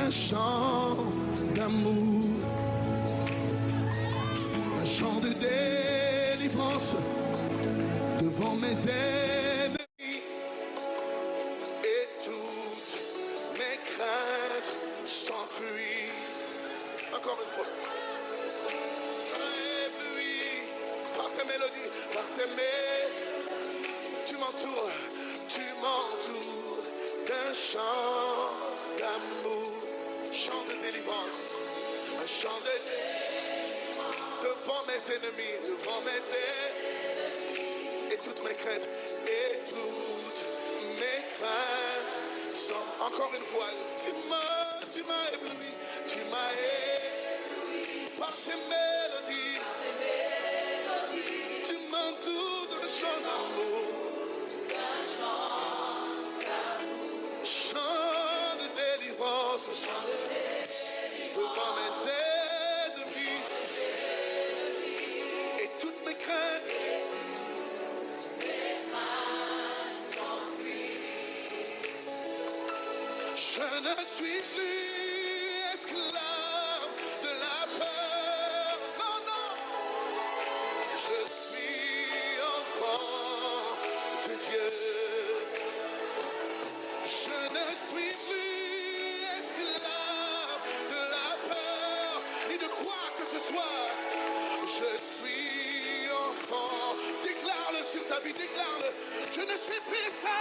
un chant d'amour, un chant de délivrance devant mes ennemis, et toutes mes craintes s'enfuient. Encore une fois. Ébloui par tes mélodies, par tes tu m'entoures d'un chant d'amour, chant de délivrance, un chant de délivrance devant mes ennemis, et toutes mes craintes, sont encore une fois. Tu m'as ébloui, par tes mélodies, tu m'entoures d'un chant d'amour. Devant mes ennemis, et toutes mes craintes s'enfuient. Je ne suis plus esclave de la peur. Non, non, je suis enfant de Dieu. Je ne suis plus sur ta vie, déclare-le. Je ne suis plus esclave.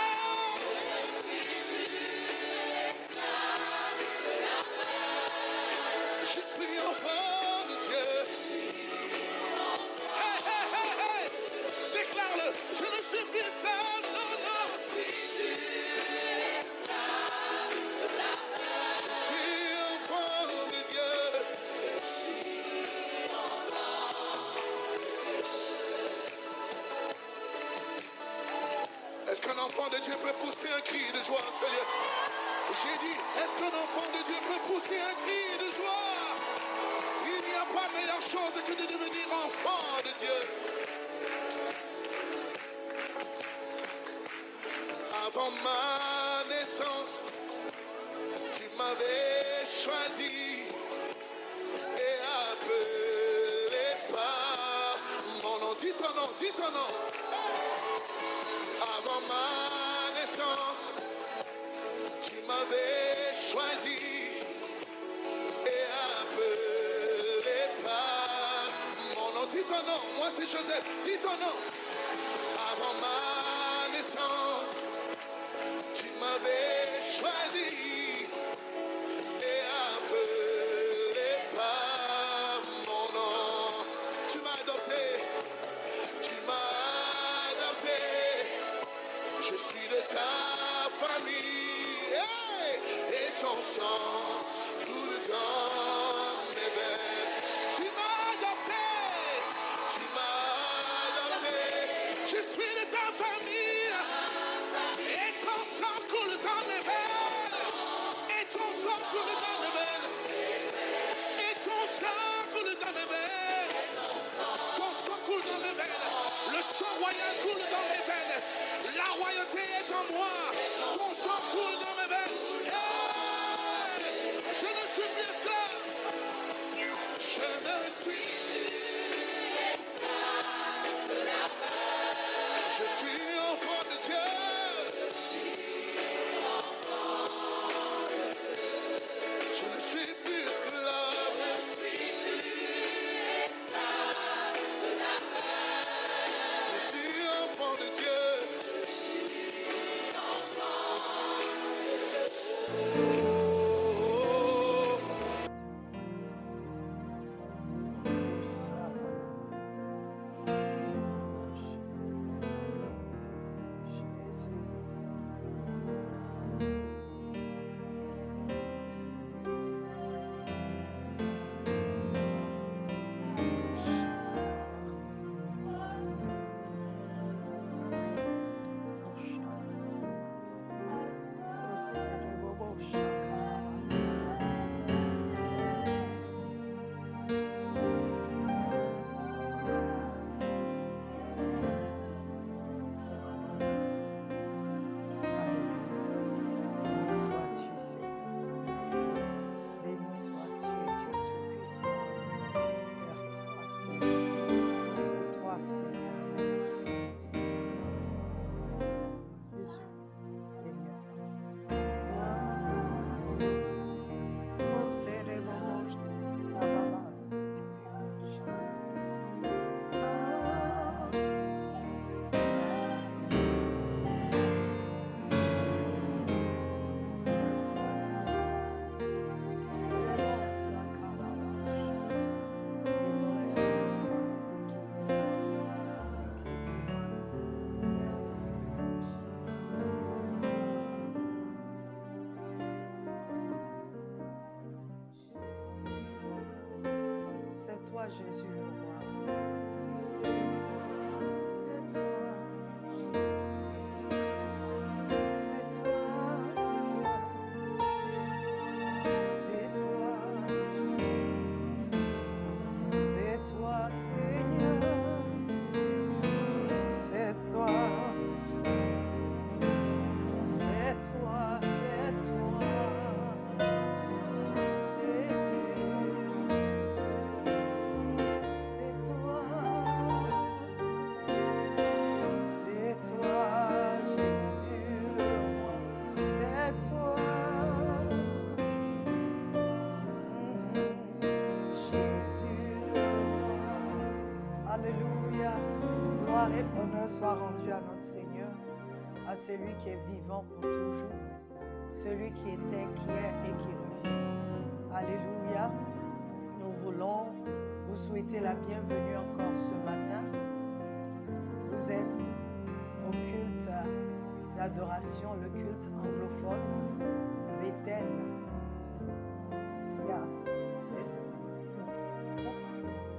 Je suis enfant de Dieu. Hey, hey, hey, hey. Déclare-le. Je ne suis plus esclave. Non, non. Je suis enfant de Dieu. Est-ce qu'un enfant de Dieu peut pousser un cri de joie, Seigneur? J'ai dit, est-ce qu'un enfant de Dieu peut pousser un cri de joie? Il n'y a pas meilleure chose que de devenir enfant de Dieu. Avant ma naissance, tu m'avais choisi et appelé par mon nom. Dis ton nom, dis ton nom. Avant ma naissance, tu m'avais choisi et appelé par mon nom. Dis ton nom, moi c'est Joseph, dis ton nom. Avant ma naissance, tu m'avais choisi et appelé par mon nom. Tu m'as adopté, tu m'as adopté. Je suis de ta famille, hey, et ton sang coule dans mes veines. Tu m'as adopté, je suis de ta famille, et ton sang coule dans mes veines, et ton sang coule dans mes veines, et ton sang coule dans mes veines, ton sang coule dans mes veines, le sang royal coule dans mes veines. La royauté est en moi. Ton sang coule dans mes veines. Hey! Je ne suis plus esclave. Je ne suis plus esclave de la peur. Je suis enfant de Dieu. Je suis enfant toi, Jésus le roi. C'est toi. C'est toi, c'est toi, Seigneur, c'est toi, c'est toi, c'est toi, Jésus, c'est toi, Jésus le roi, c'est toi. Jésus le roi. Alléluia. Gloire et honneur soit rendu à notre Seigneur, à celui qui est vivant pour toujours, celui qui était, qui est et qui revient. Alléluia. Nous voulons vous souhaiter la bienvenue encore ce matin. Vous êtes au culte d'adoration, le culte anglophone, Bethel.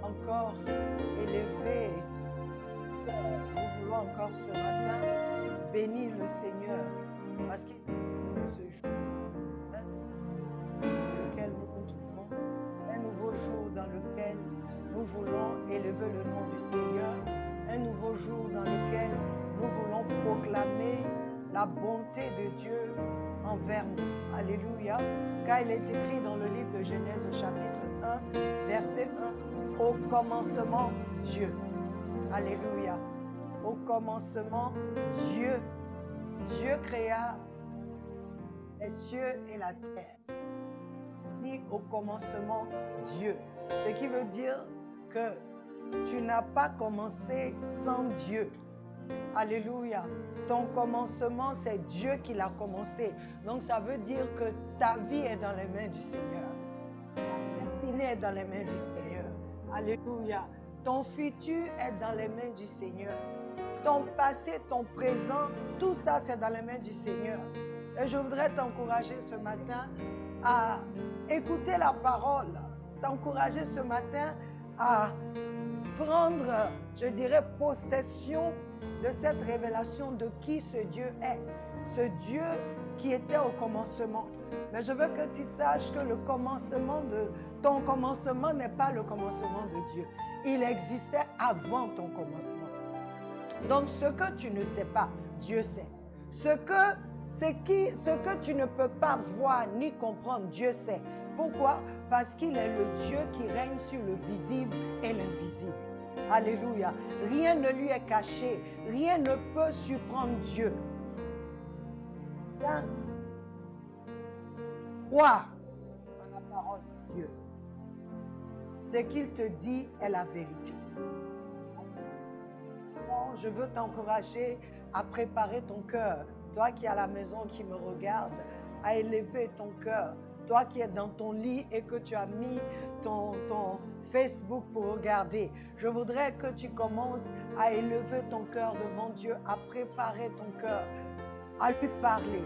Encore élevé. Nous voulons encore ce matin bénir le Seigneur parce qu'il est ce jour dans lequel nous nous trouvons, un nouveau jour dans lequel nous voulons élever le nom du Seigneur, un nouveau jour dans lequel nous voulons proclamer la bonté de Dieu envers nous. Alléluia. Car il est écrit dans le livre de Genèse au chapitre 1, verset 1, au commencement Dieu. Alléluia. Au commencement, Dieu créa les cieux et la terre. Dit au commencement, Dieu. Ce qui veut dire que tu n'as pas commencé sans Dieu. Alléluia. Ton commencement, c'est Dieu qui l'a commencé. Donc ça veut dire que ta vie est dans les mains du Seigneur. Ta destinée est dans les mains du Seigneur. Alléluia. Ton futur est dans les mains du Seigneur. Ton passé, ton présent, tout ça c'est dans les mains du Seigneur. Et je voudrais t'encourager ce matin à écouter la parole. T'encourager ce matin à prendre, je dirais, possession de cette révélation de qui ce Dieu est. Ce Dieu qui était au commencement. Mais je veux que tu saches que le commencement de ton commencement n'est pas le commencement de Dieu. Il existait avant ton commencement. Donc ce que tu ne sais pas, Dieu sait. Ce que tu ne peux pas voir ni comprendre, Dieu sait. Pourquoi? Parce qu'il est le Dieu qui règne sur le visible et l'invisible. Alléluia. Rien ne lui est caché. Rien ne peut surprendre Dieu. Crois en la parole de Dieu. Ce qu'il te dit est la vérité. Bon, je veux t'encourager à préparer ton cœur. Toi qui es à la maison, qui me regarde, à élever ton cœur. Toi qui es dans ton lit et que tu as mis ton Facebook pour regarder. Je voudrais que tu commences à élever ton cœur devant Dieu, à préparer ton cœur, à lui parler,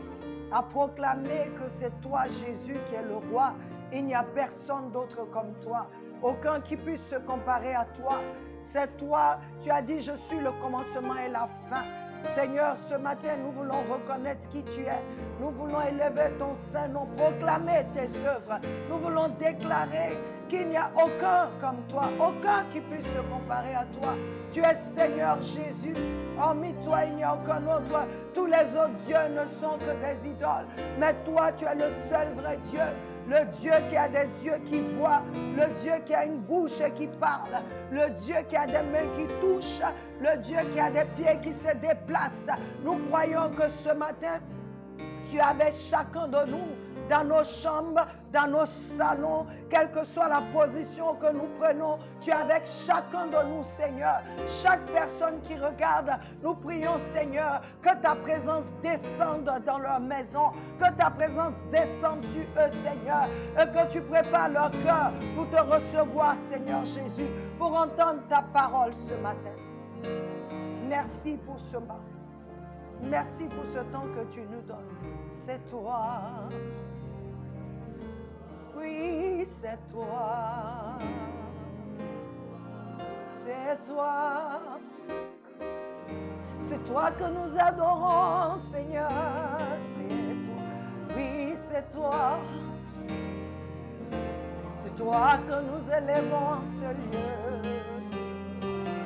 à proclamer que c'est toi, Jésus, qui est le roi. Il n'y a personne d'autre comme toi. Aucun qui puisse se comparer à toi. C'est toi. Tu as dit, je suis le commencement et la fin. Seigneur, ce matin, nous voulons reconnaître qui tu es. Nous voulons élever ton saint nom, proclamer tes œuvres. Nous voulons déclarer qu'il n'y a aucun comme toi, aucun qui puisse se comparer à toi. Tu es Seigneur Jésus. Hormis toi, il n'y a aucun autre. Tous les autres dieux ne sont que des idoles. Mais toi, tu es le seul vrai Dieu. Le Dieu qui a des yeux qui voient, le Dieu qui a une bouche qui parle, le Dieu qui a des mains qui touchent, le Dieu qui a des pieds qui se déplacent. Nous croyons que ce matin, tu es avec chacun de nous, dans nos chambres, dans nos salons, quelle que soit la position que nous prenons, tu es avec chacun de nous, Seigneur. Chaque personne qui regarde, nous prions, Seigneur, que ta présence descende dans leur maison, que ta présence descende sur eux, Seigneur, et que tu prépares leur cœur pour te recevoir, Seigneur Jésus, pour entendre ta parole ce matin. Merci pour ce moment. Merci pour ce temps que tu nous donnes. C'est toi. Oui, c'est toi. C'est toi. C'est toi que nous adorons, Seigneur. C'est toi. Oui, c'est toi. C'est toi que nous élevons en ce lieu.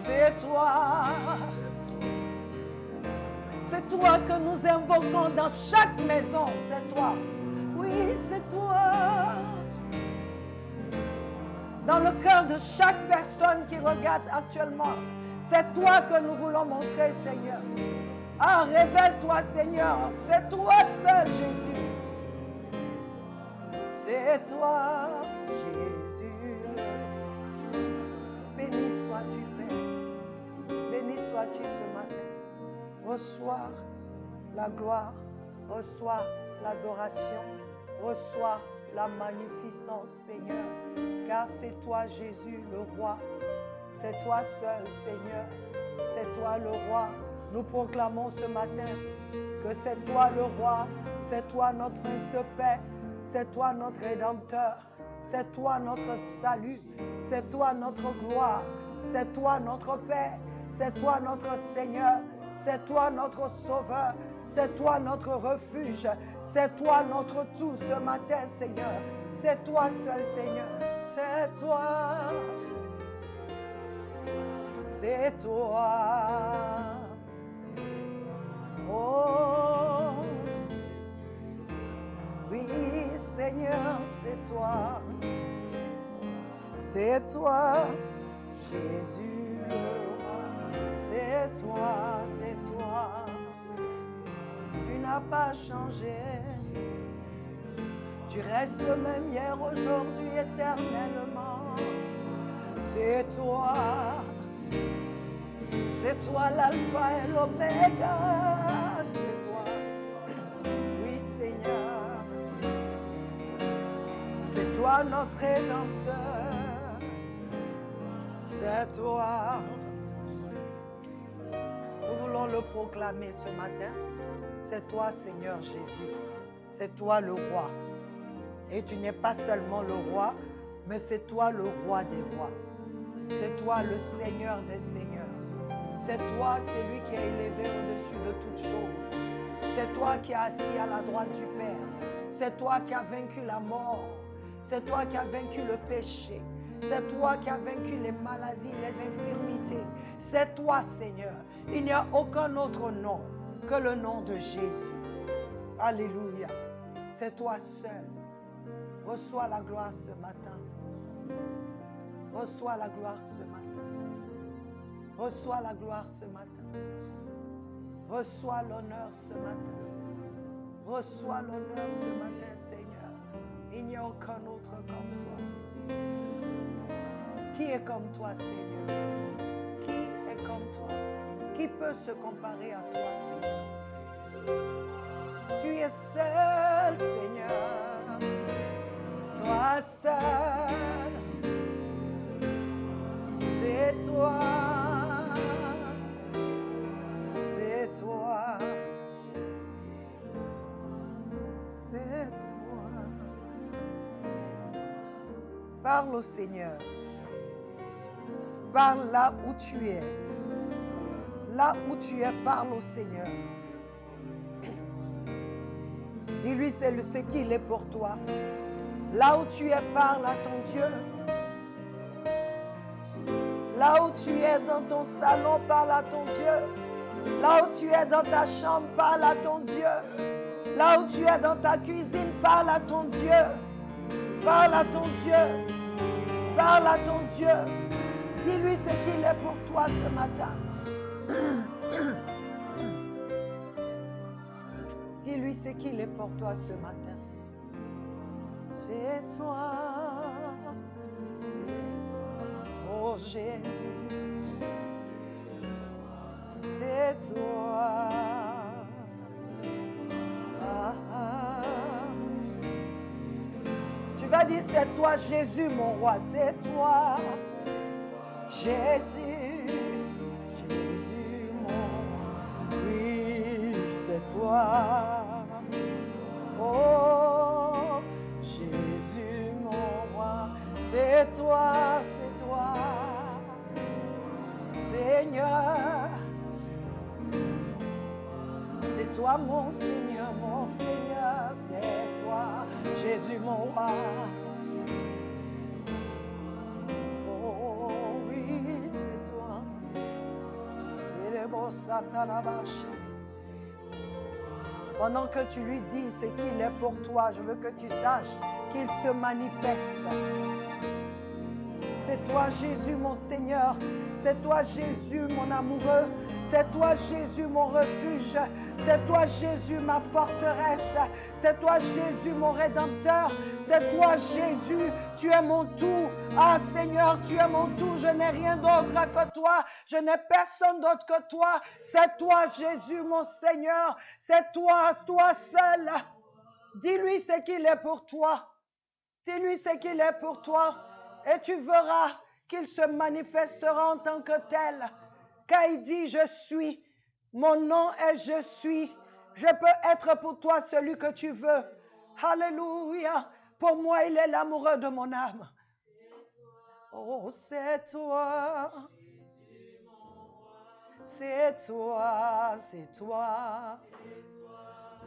C'est toi. C'est toi que nous invoquons dans chaque maison. C'est toi. Oui, c'est toi. Dans le cœur de chaque personne qui regarde actuellement, c'est toi que nous voulons montrer, Seigneur. Ah, révèle-toi, Seigneur. C'est toi seul, Jésus. C'est toi, Jésus. Béni sois-tu, Père. Béni sois-tu ce matin. Reçois la gloire, reçois l'adoration, reçois la magnificence, Seigneur. Car c'est toi, Jésus, le roi. C'est toi seul, Seigneur. C'est toi le roi. Nous proclamons ce matin que c'est toi le roi. C'est toi notre prince de paix. C'est toi notre rédempteur. C'est toi notre salut. C'est toi notre gloire. C'est toi notre paix. C'est toi notre Seigneur. C'est toi notre sauveur. C'est toi notre refuge. C'est toi notre tout ce matin, Seigneur. C'est toi seul, Seigneur. C'est toi. C'est toi. Oh, oui, Seigneur, c'est toi. C'est toi, Jésus le roi. C'est toi, c'est toi. Tu n'as pas changé. Tu restes le même hier, aujourd'hui, éternellement. C'est toi. C'est toi l'alpha et l'oméga. C'est toi. Oui, Seigneur. C'est toi notre rédempteur. C'est toi. Nous voulons le proclamer ce matin. C'est toi, Seigneur Jésus. C'est toi le roi. Et tu n'es pas seulement le roi, mais c'est toi le roi des rois. C'est toi le Seigneur des seigneurs. C'est toi celui qui est élevé au-dessus de toutes choses. C'est toi qui es assis à la droite du Père. C'est toi qui as vaincu la mort. C'est toi qui as vaincu le péché. C'est toi qui as vaincu les maladies, les infirmités. C'est toi, Seigneur. Il n'y a aucun autre nom que le nom de Jésus. Alléluia. C'est toi seul. Reçois la gloire ce matin. Reçois la gloire ce matin. Reçois la gloire ce matin. Reçois l'honneur ce matin. Reçois l'honneur ce matin, Seigneur. Il n'y a aucun autre comme toi. Qui est comme toi, Seigneur? Qui est comme toi? Qui peut se comparer à toi, Seigneur? Tu es seul, Seigneur. Toi seul. C'est toi. C'est toi. C'est toi. Parle au Seigneur. Parle là où tu es. Là où tu es, parle au Seigneur. Dis-lui ce qu'il est pour toi. Là où tu es, parle à ton Dieu. Là où tu es dans ton salon, parle à ton Dieu. Là où tu es dans ta chambre, parle à ton Dieu. Là où tu es dans ta cuisine, parle à ton Dieu. Parle à ton Dieu. Parle à ton Dieu. Dis-lui ce qu'il est pour toi ce matin. Dis-lui ce qu'il est pour toi ce matin. C'est toi. Oh Jésus. C'est toi. Ah, ah. Tu vas dire c'est toi Jésus mon roi. C'est toi. Jésus. Jésus mon roi. Oui, c'est toi. Oh, Jésus mon roi, c'est toi, c'est toi. Seigneur. C'est toi mon Seigneur, c'est toi, Jésus mon roi. Oh oui, c'est toi. Et les beaux satanabashi. Pendant que tu lui dis ce qu'il est pour toi, je veux que tu saches qu'il se manifeste. C'est toi Jésus mon Seigneur, c'est toi Jésus mon amoureux, c'est toi Jésus mon refuge, c'est toi Jésus ma forteresse, c'est toi Jésus mon rédempteur, c'est toi Jésus, tu es mon tout. Ah Seigneur, tu es mon tout, je n'ai rien d'autre que toi, je n'ai personne d'autre que toi, c'est toi Jésus mon Seigneur, c'est toi, toi seul. Dis-lui ce qu'il est pour toi, dis-lui ce qu'il est pour toi. Et tu verras qu'il se manifestera en tant que tel. Car il dit, je suis. Mon nom est je suis. Je peux être pour toi celui que tu veux. Alléluia. Pour moi, il est l'amoureux de mon âme. Oh, c'est toi. C'est toi, c'est toi.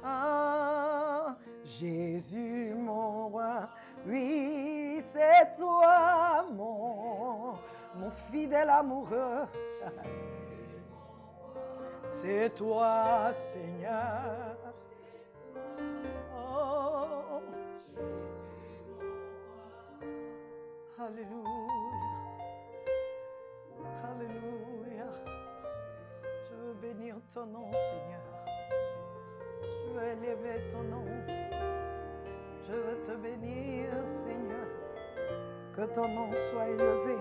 Ah, Jésus mon roi, oui, c'est toi mon fidèle amoureux. C'est toi, Seigneur. Oh, Alléluia, Alléluia. Je veux bénir ton nom, Seigneur. Je veux élever ton nom. Je veux te bénir, Seigneur. Que ton nom soit élevé.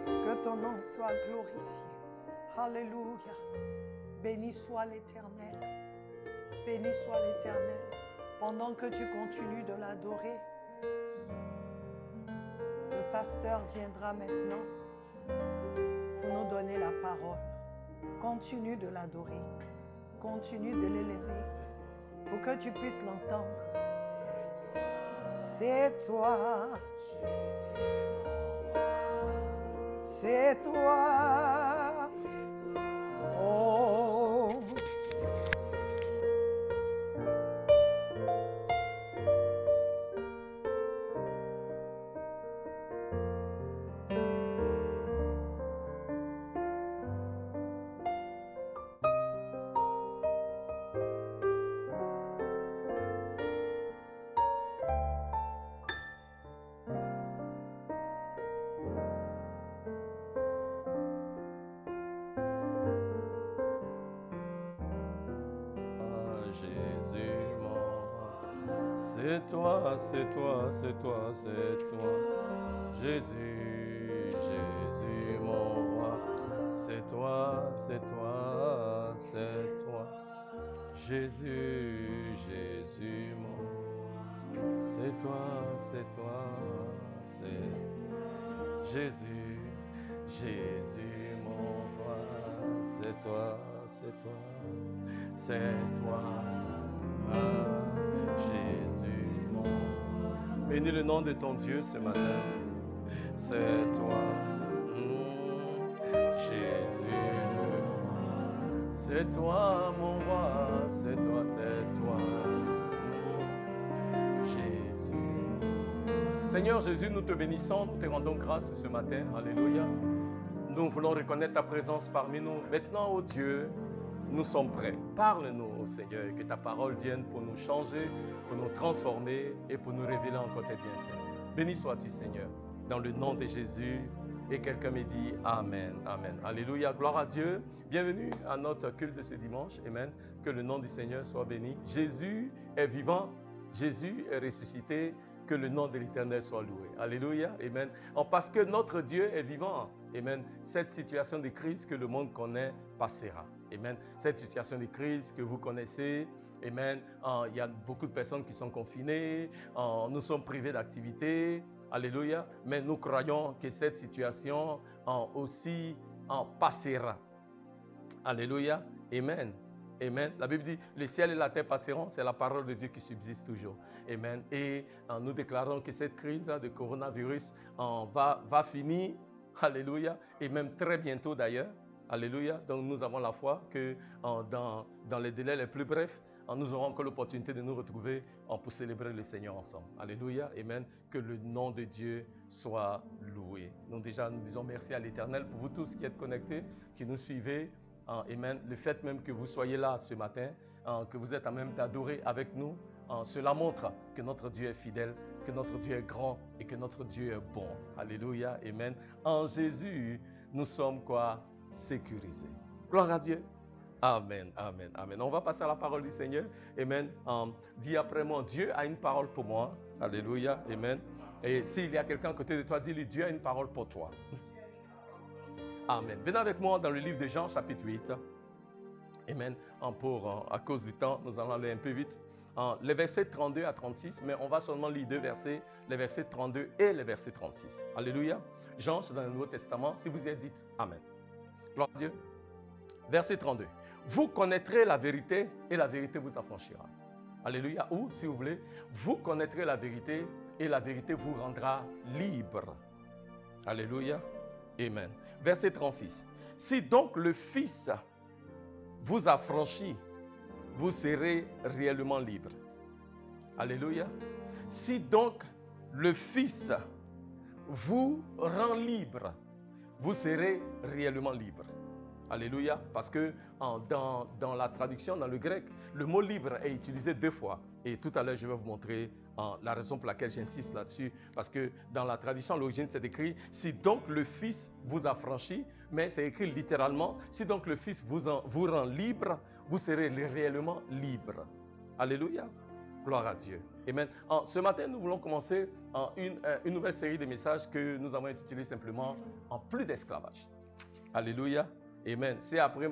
Que ton nom soit glorifié. Alléluia. Béni soit l'Éternel. Béni soit l'Éternel. Pendant que tu continues de l'adorer, le pasteur viendra maintenant pour nous donner la parole. Continue de l'adorer. Continue de l'élever pour que tu puisses l'entendre. C'est toi. C'est toi. Oh. C'est toi, c'est toi, c'est toi, c'est toi. Jésus, Jésus mon roi. C'est toi, c'est toi, c'est toi. Jésus, Jésus mon roi. C'est toi, c'est toi, c'est Jésus, Jésus mon roi. C'est toi, c'est toi, c'est toi. Ah, Jésus mon roi. Bénis le nom de ton Dieu ce matin. C'est toi, Jésus. C'est toi mon roi, c'est toi, Jésus. Seigneur Jésus, nous te bénissons, nous te rendons grâce ce matin. Alléluia. Nous voulons reconnaître ta présence parmi nous. Maintenant, ô Dieu, nous sommes prêts. Parle-nous, ô Seigneur, que ta parole vienne pour nous changer, pour nous transformer et pour nous révéler encore tes bienfaits. Béni sois-tu, Seigneur, dans le nom de Jésus. Et quelqu'un me dit Amen, Amen. Alléluia, gloire à Dieu. Bienvenue à notre culte de ce dimanche. Amen. Que le nom du Seigneur soit béni. Jésus est vivant. Jésus est ressuscité. Que le nom de l'Éternel soit loué. Alléluia, Amen. Parce que notre Dieu est vivant. Amen. Cette situation de crise que le monde connaît passera. Amen. Cette situation de crise que vous connaissez. Amen. Il y a beaucoup de personnes qui sont confinées. Nous sommes privés d'activité. Alléluia. Mais nous croyons que cette situation aussi passera. Alléluia. Amen. Amen. La Bible dit, le ciel et la terre passeront, c'est la parole de Dieu qui subsiste toujours. Amen. Et nous déclarons que cette crise de coronavirus va finir. Alléluia. Et même très bientôt d'ailleurs. Alléluia. Donc nous avons la foi que dans les délais les plus brefs, nous aurons encore l'opportunité de nous retrouver pour célébrer le Seigneur ensemble. Alléluia. Amen. Que le nom de Dieu soit loué. Nous disons merci à l'Éternel pour vous tous qui êtes connectés, qui nous suivez. Amen. Le fait même que vous soyez là ce matin, que vous êtes en même d'adorer avec nous, cela montre que notre Dieu est fidèle, que notre Dieu est grand et que notre Dieu est bon. Alléluia. Amen. En Jésus, nous sommes quoi? Sécurisés. Gloire à Dieu. Amen, amen, amen. On va passer à la parole du Seigneur. Amen. Dis après moi, Dieu a une parole pour moi. Alléluia, amen. Et s'il y a quelqu'un à côté de toi, dis-lui, Dieu a une parole pour toi. Amen. Venez avec moi dans le livre de Jean, chapitre 8. Amen. À cause du temps, nous allons aller un peu vite. Les versets 32 à 36, mais on va seulement lire deux versets, les versets 32 et les versets 36. Alléluia. Jean, c'est dans le Nouveau Testament. Si vous y êtes, dites Amen. Gloire à Dieu. Verset 32. Vous connaîtrez la vérité et la vérité vous affranchira. Alléluia. Ou, si vous voulez, vous connaîtrez la vérité et la vérité vous rendra libre. Alléluia. Amen. Verset 36. Si donc le Fils vous affranchit, vous serez réellement libre. Alléluia. Si donc le Fils vous rend libre, vous serez réellement libre. Alléluia. Parce que dans la traduction, dans le grec, le mot libre est utilisé deux fois. Et tout à l'heure, je vais vous montrer la raison pour laquelle j'insiste là-dessus. Parce que dans la tradition, à l'origine, c'est écrit « Si donc le Fils vous affranchit », mais c'est écrit littéralement « Si donc le Fils vous rend libre, vous serez réellement libre. » Alléluia. Gloire à Dieu. Amen. Ce matin, nous voulons commencer une nouvelle série de messages que nous avons intitulé simplement « En plus d'esclavage ». Alléluia. Amen.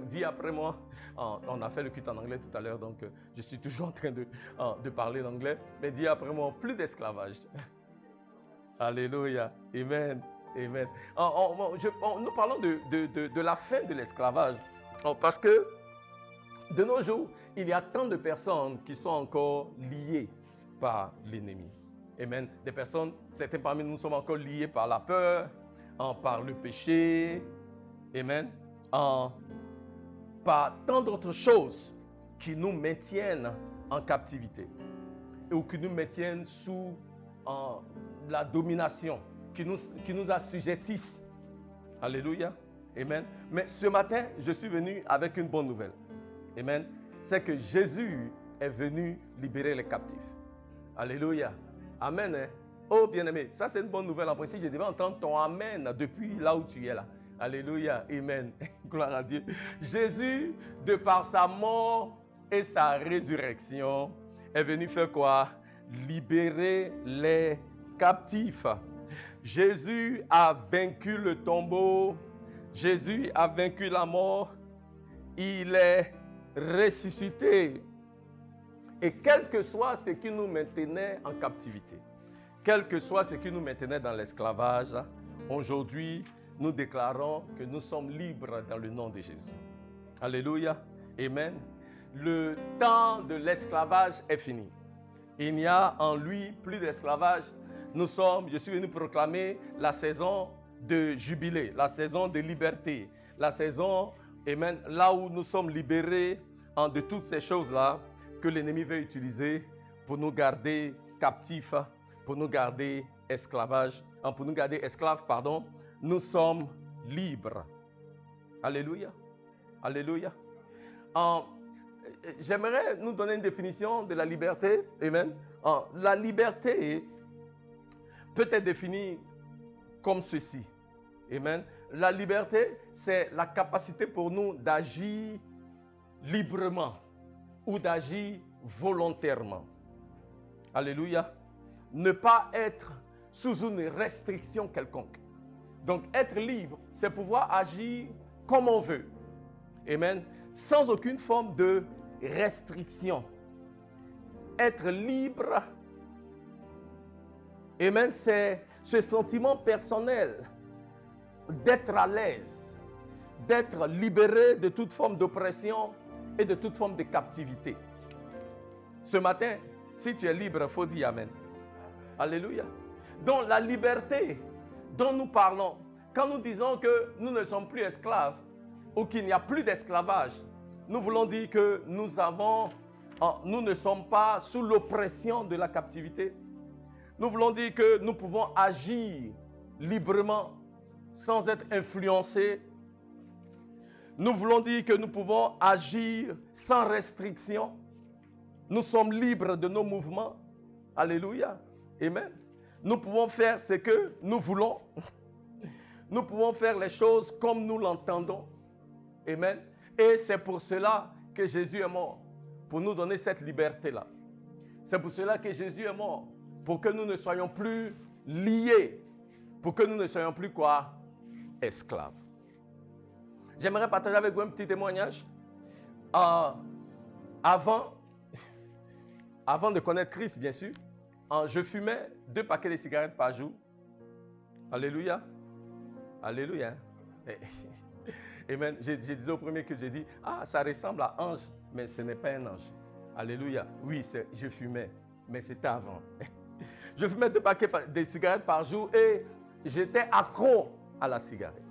Dis après moi. On a fait le culte en anglais tout à l'heure, donc je suis toujours en train de parler l'anglais. Mais dis après moi, plus d'esclavage. Alléluia. Amen. Amen. Nous parlons de la fin de l'esclavage. Parce que de nos jours, il y a tant de personnes qui sont encore liées par l'ennemi. Amen. Des personnes, certains parmi nous sommes encore liés par la peur, par le péché. Amen. Par tant d'autres choses qui nous maintiennent en captivité ou qui nous maintiennent sous la domination, qui nous assujettissent. Alléluia. Amen. Mais ce matin, je suis venu avec une bonne nouvelle. Amen. C'est que Jésus est venu libérer les captifs. Alléluia. Amen. Hein? Oh bien-aimé, ça c'est une bonne nouvelle. En principe, je devais entendre ton Amen depuis là où tu es là. Alléluia, amen, gloire à Dieu. Jésus, de par sa mort et sa résurrection, est venu faire quoi? Libérer les captifs. Jésus a vaincu le tombeau. Jésus a vaincu la mort. Il est ressuscité. Et quel que soit ce qui nous maintenait en captivité, quel que soit ce qui nous maintenait dans l'esclavage, aujourd'hui, nous déclarons que nous sommes libres dans le nom de Jésus. Alléluia. Amen. Le temps de l'esclavage est fini. Il n'y a en lui plus d'esclavage. Je suis venu proclamer la saison de jubilé, la saison de liberté, la saison, amen, là où nous sommes libérés de toutes ces choses-là que l'ennemi veut utiliser pour nous garder captifs, pour nous garder esclaves, nous sommes libres. Alléluia. Alléluia. J'aimerais nous donner une définition de la liberté. Amen. La liberté peut être définie comme ceci. Amen. La liberté, c'est la capacité pour nous d'agir librement ou d'agir volontairement. Alléluia. Ne pas être sous une restriction quelconque. Donc, être libre, c'est pouvoir agir comme on veut. Amen. Sans aucune forme de restriction. Être libre, amen, c'est ce sentiment personnel d'être à l'aise, d'être libéré de toute forme d'oppression et de toute forme de captivité. Ce matin, si tu es libre, il faut dire Amen. Alléluia. Donc, la liberté dont nous parlons, quand nous disons que nous ne sommes plus esclaves, ou qu'il n'y a plus d'esclavage, nous voulons dire que nous ne sommes pas sous l'oppression de la captivité. Nous voulons dire que nous pouvons agir librement sans être influencés. Nous voulons dire que nous pouvons agir sans restriction. Nous sommes libres de nos mouvements. Alléluia. Amen. Nous pouvons faire ce que nous voulons. Nous pouvons faire les choses comme nous l'entendons. Amen. Et c'est pour cela que Jésus est mort, pour nous donner cette liberté-là. C'est pour cela que Jésus est mort, pour que nous ne soyons plus liés, pour que nous ne soyons plus quoi? Esclaves. J'aimerais partager avec vous un petit témoignage. Avant de connaître Christ, bien sûr, je fumais 2 paquets de cigarettes par jour. Alléluia. Alléluia. Amen. Je disais au premier que j'ai dit, ça ressemble à ange, mais ce n'est pas un ange. Alléluia. Oui, je fumais, mais c'était avant. Je fumais 2 paquets de cigarettes par jour et j'étais accro à la cigarette.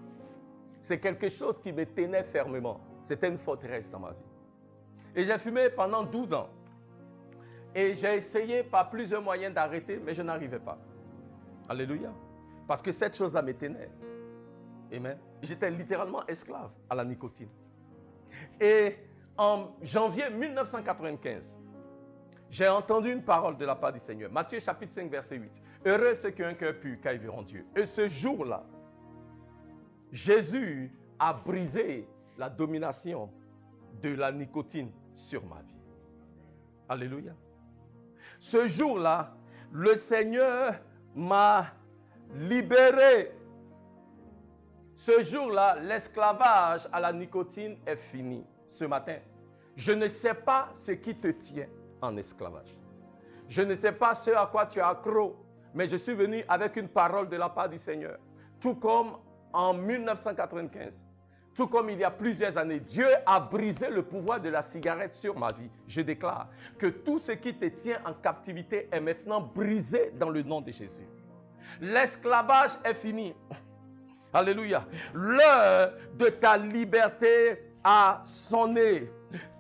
C'est quelque chose qui me tenait fermement. C'était une forteresse dans ma vie. Et j'ai fumé pendant 12 ans. Et j'ai essayé par plusieurs moyens d'arrêter, mais je n'arrivais pas. Alléluia. Parce que cette chose-là me tenait. Amen. J'étais littéralement esclave à la nicotine. Et en janvier 1995, j'ai entendu une parole de la part du Seigneur. Matthieu chapitre 5, verset 8. Heureux ceux qui ont un cœur pur, car ils verront Dieu. Et ce jour-là, Jésus a brisé la domination de la nicotine sur ma vie. Alléluia. Ce jour-là, le Seigneur m'a libéré. Ce jour-là, l'esclavage à la nicotine est fini. Ce matin, je ne sais pas ce qui te tient en esclavage. Je ne sais pas ce à quoi tu es accro, mais je suis venu avec une parole de la part du Seigneur. Tout comme en 1995, tout comme il y a plusieurs années, Dieu a brisé le pouvoir de la cigarette sur ma vie. Je déclare que tout ce qui te tient en captivité est maintenant brisé dans le nom de Jésus. L'esclavage est fini. Alléluia. L'heure de ta liberté a sonné.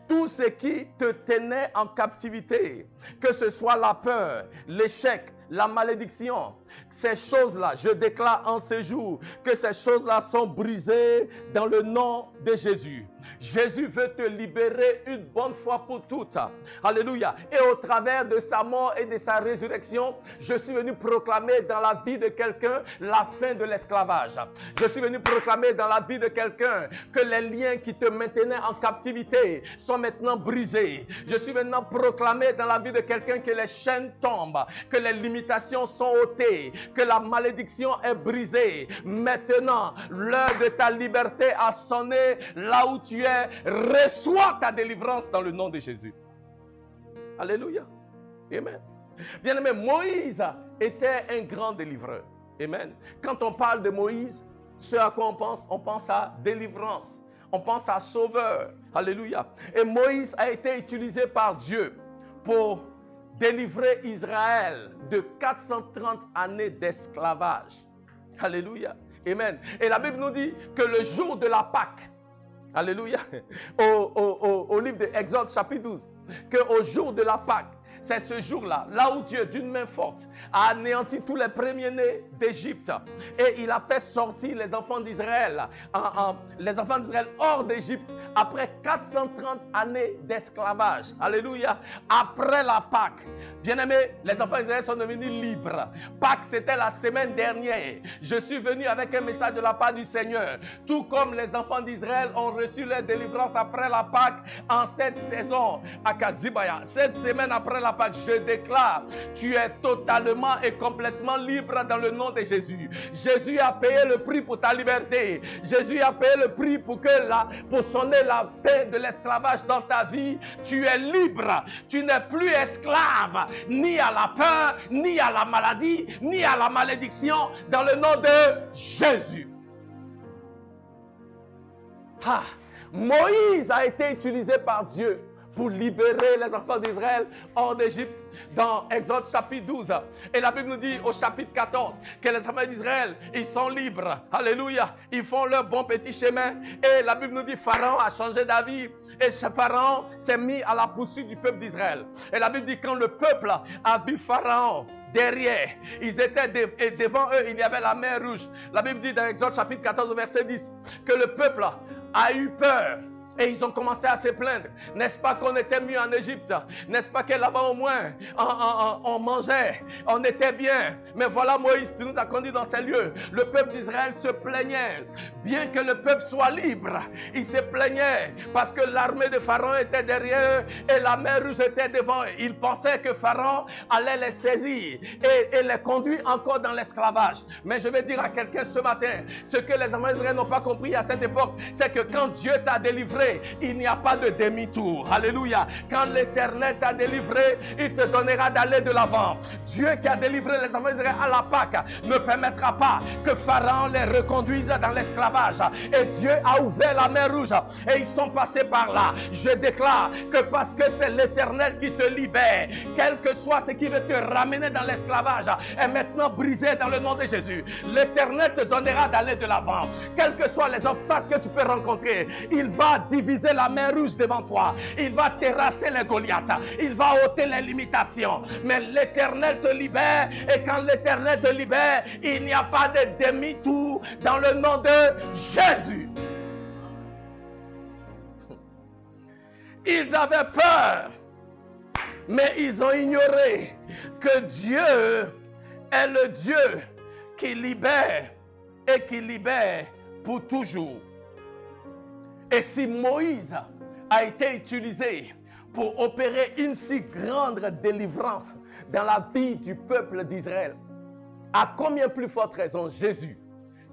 Tout ce qui te tenait en captivité, que ce soit la peur, l'échec, la malédiction, ces choses-là, je déclare en ce jour que ces choses-là sont brisées dans le nom de Jésus. Jésus veut te libérer une bonne fois pour toutes. Alléluia. Et au travers de sa mort et de sa résurrection, je suis venu proclamer dans la vie de quelqu'un la fin de l'esclavage. Je suis venu proclamer dans la vie de quelqu'un que les liens qui te maintenaient en captivité sont maintenant brisés. Je suis maintenant proclamer dans la vie de quelqu'un que les chaînes tombent, que les limitations sont ôtées, que la malédiction est brisée. Maintenant, l'heure de ta liberté a sonné. Là où tu es, reçois ta délivrance dans le nom de Jésus. Alléluia. Amen. Bien-aimé, Moïse était un grand délivreur. Amen. Quand on parle de Moïse, ce à quoi on pense à délivrance. On pense à sauveur. Alléluia. Et Moïse a été utilisé par Dieu pour délivrer Israël de 430 années d'esclavage. Alléluia. Amen. Et la Bible nous dit que le jour de la Pâque, alléluia, au livre de Exode chapitre 12, qu'au jour de la Pâque, c'est ce jour-là, là où Dieu, d'une main forte, a anéanti tous les premiers-nés d'Égypte. Et il a fait sortir les enfants d'Israël, hors d'Égypte, après 430 années d'esclavage. Alléluia. Après la Pâque, bien-aimés, les enfants d'Israël sont devenus libres. Pâque, c'était la semaine dernière. Je suis venu avec un message de la part du Seigneur. Tout comme les enfants d'Israël ont reçu leur délivrance après la Pâque, en cette saison, à Kazibaya, cette semaine après la Pâque, je déclare, tu es totalement et complètement libre dans le nom de Jésus. Jésus a payé le prix pour ta liberté. Jésus a payé le prix pour sonner la paix de l'esclavage dans ta vie. Tu es libre. Tu n'es plus esclave ni à la peur, ni à la maladie, ni à la malédiction, dans le nom de Jésus. Moïse a été utilisé par Dieu pour libérer les enfants d'Israël hors d'Égypte dans Exode chapitre 12. Et la Bible nous dit au chapitre 14 que les enfants d'Israël, ils sont libres. Alléluia. Ils font leur bon petit chemin. Et la Bible nous dit Pharaon a changé d'avis. Et Pharaon s'est mis à la poursuite du peuple d'Israël. Et la Bible dit quand le peuple a vu Pharaon derrière, ils étaient et devant eux, il y avait la mer rouge. La Bible dit dans Exode chapitre 14 verset 10 que le peuple a eu peur. Et ils ont commencé à se plaindre. N'est-ce pas qu'on était mieux en Égypte? N'est-ce pas que là-bas au moins on mangeait, on était bien? Mais voilà Moïse, tu nous as conduits dans ces lieux. Le peuple d'Israël se plaignait. Bien que le peuple soit libre, il se plaignait parce que l'armée de Pharaon était derrière eux et la mer rouge était devant eux. Ils pensaient que Pharaon allait les saisir et les conduire encore dans l'esclavage. Mais je vais dire à quelqu'un ce matin, ce que les enfants d'Israël n'ont pas compris à cette époque, c'est que quand Dieu t'a délivré, il n'y a pas de demi-tour. Alléluia. Quand l'Éternel t'a délivré, il te donnera d'aller de l'avant. Dieu qui a délivré les enfants d'Israël à la Pâque ne permettra pas que Pharaon les reconduise dans l'esclavage. Et Dieu a ouvert la mer rouge et ils sont passés par là. Je déclare que parce que c'est l'Éternel qui te libère, quel que soit ce qui veut te ramener dans l'esclavage, est maintenant brisé dans le nom de Jésus. L'Éternel te donnera d'aller de l'avant. Quels que soient les obstacles que tu peux rencontrer, il va diviser la mer rouge devant toi. Il va terrasser les Goliaths. Il va ôter les limitations. Mais l'Éternel te libère. Et quand l'Éternel te libère, il n'y a pas de demi-tour dans le nom de Jésus. Ils avaient peur, mais ils ont ignoré que Dieu est le Dieu qui libère et qui libère pour toujours. Et si Moïse a été utilisé pour opérer une si grande délivrance dans la vie du peuple d'Israël, à combien plus forte raison Jésus,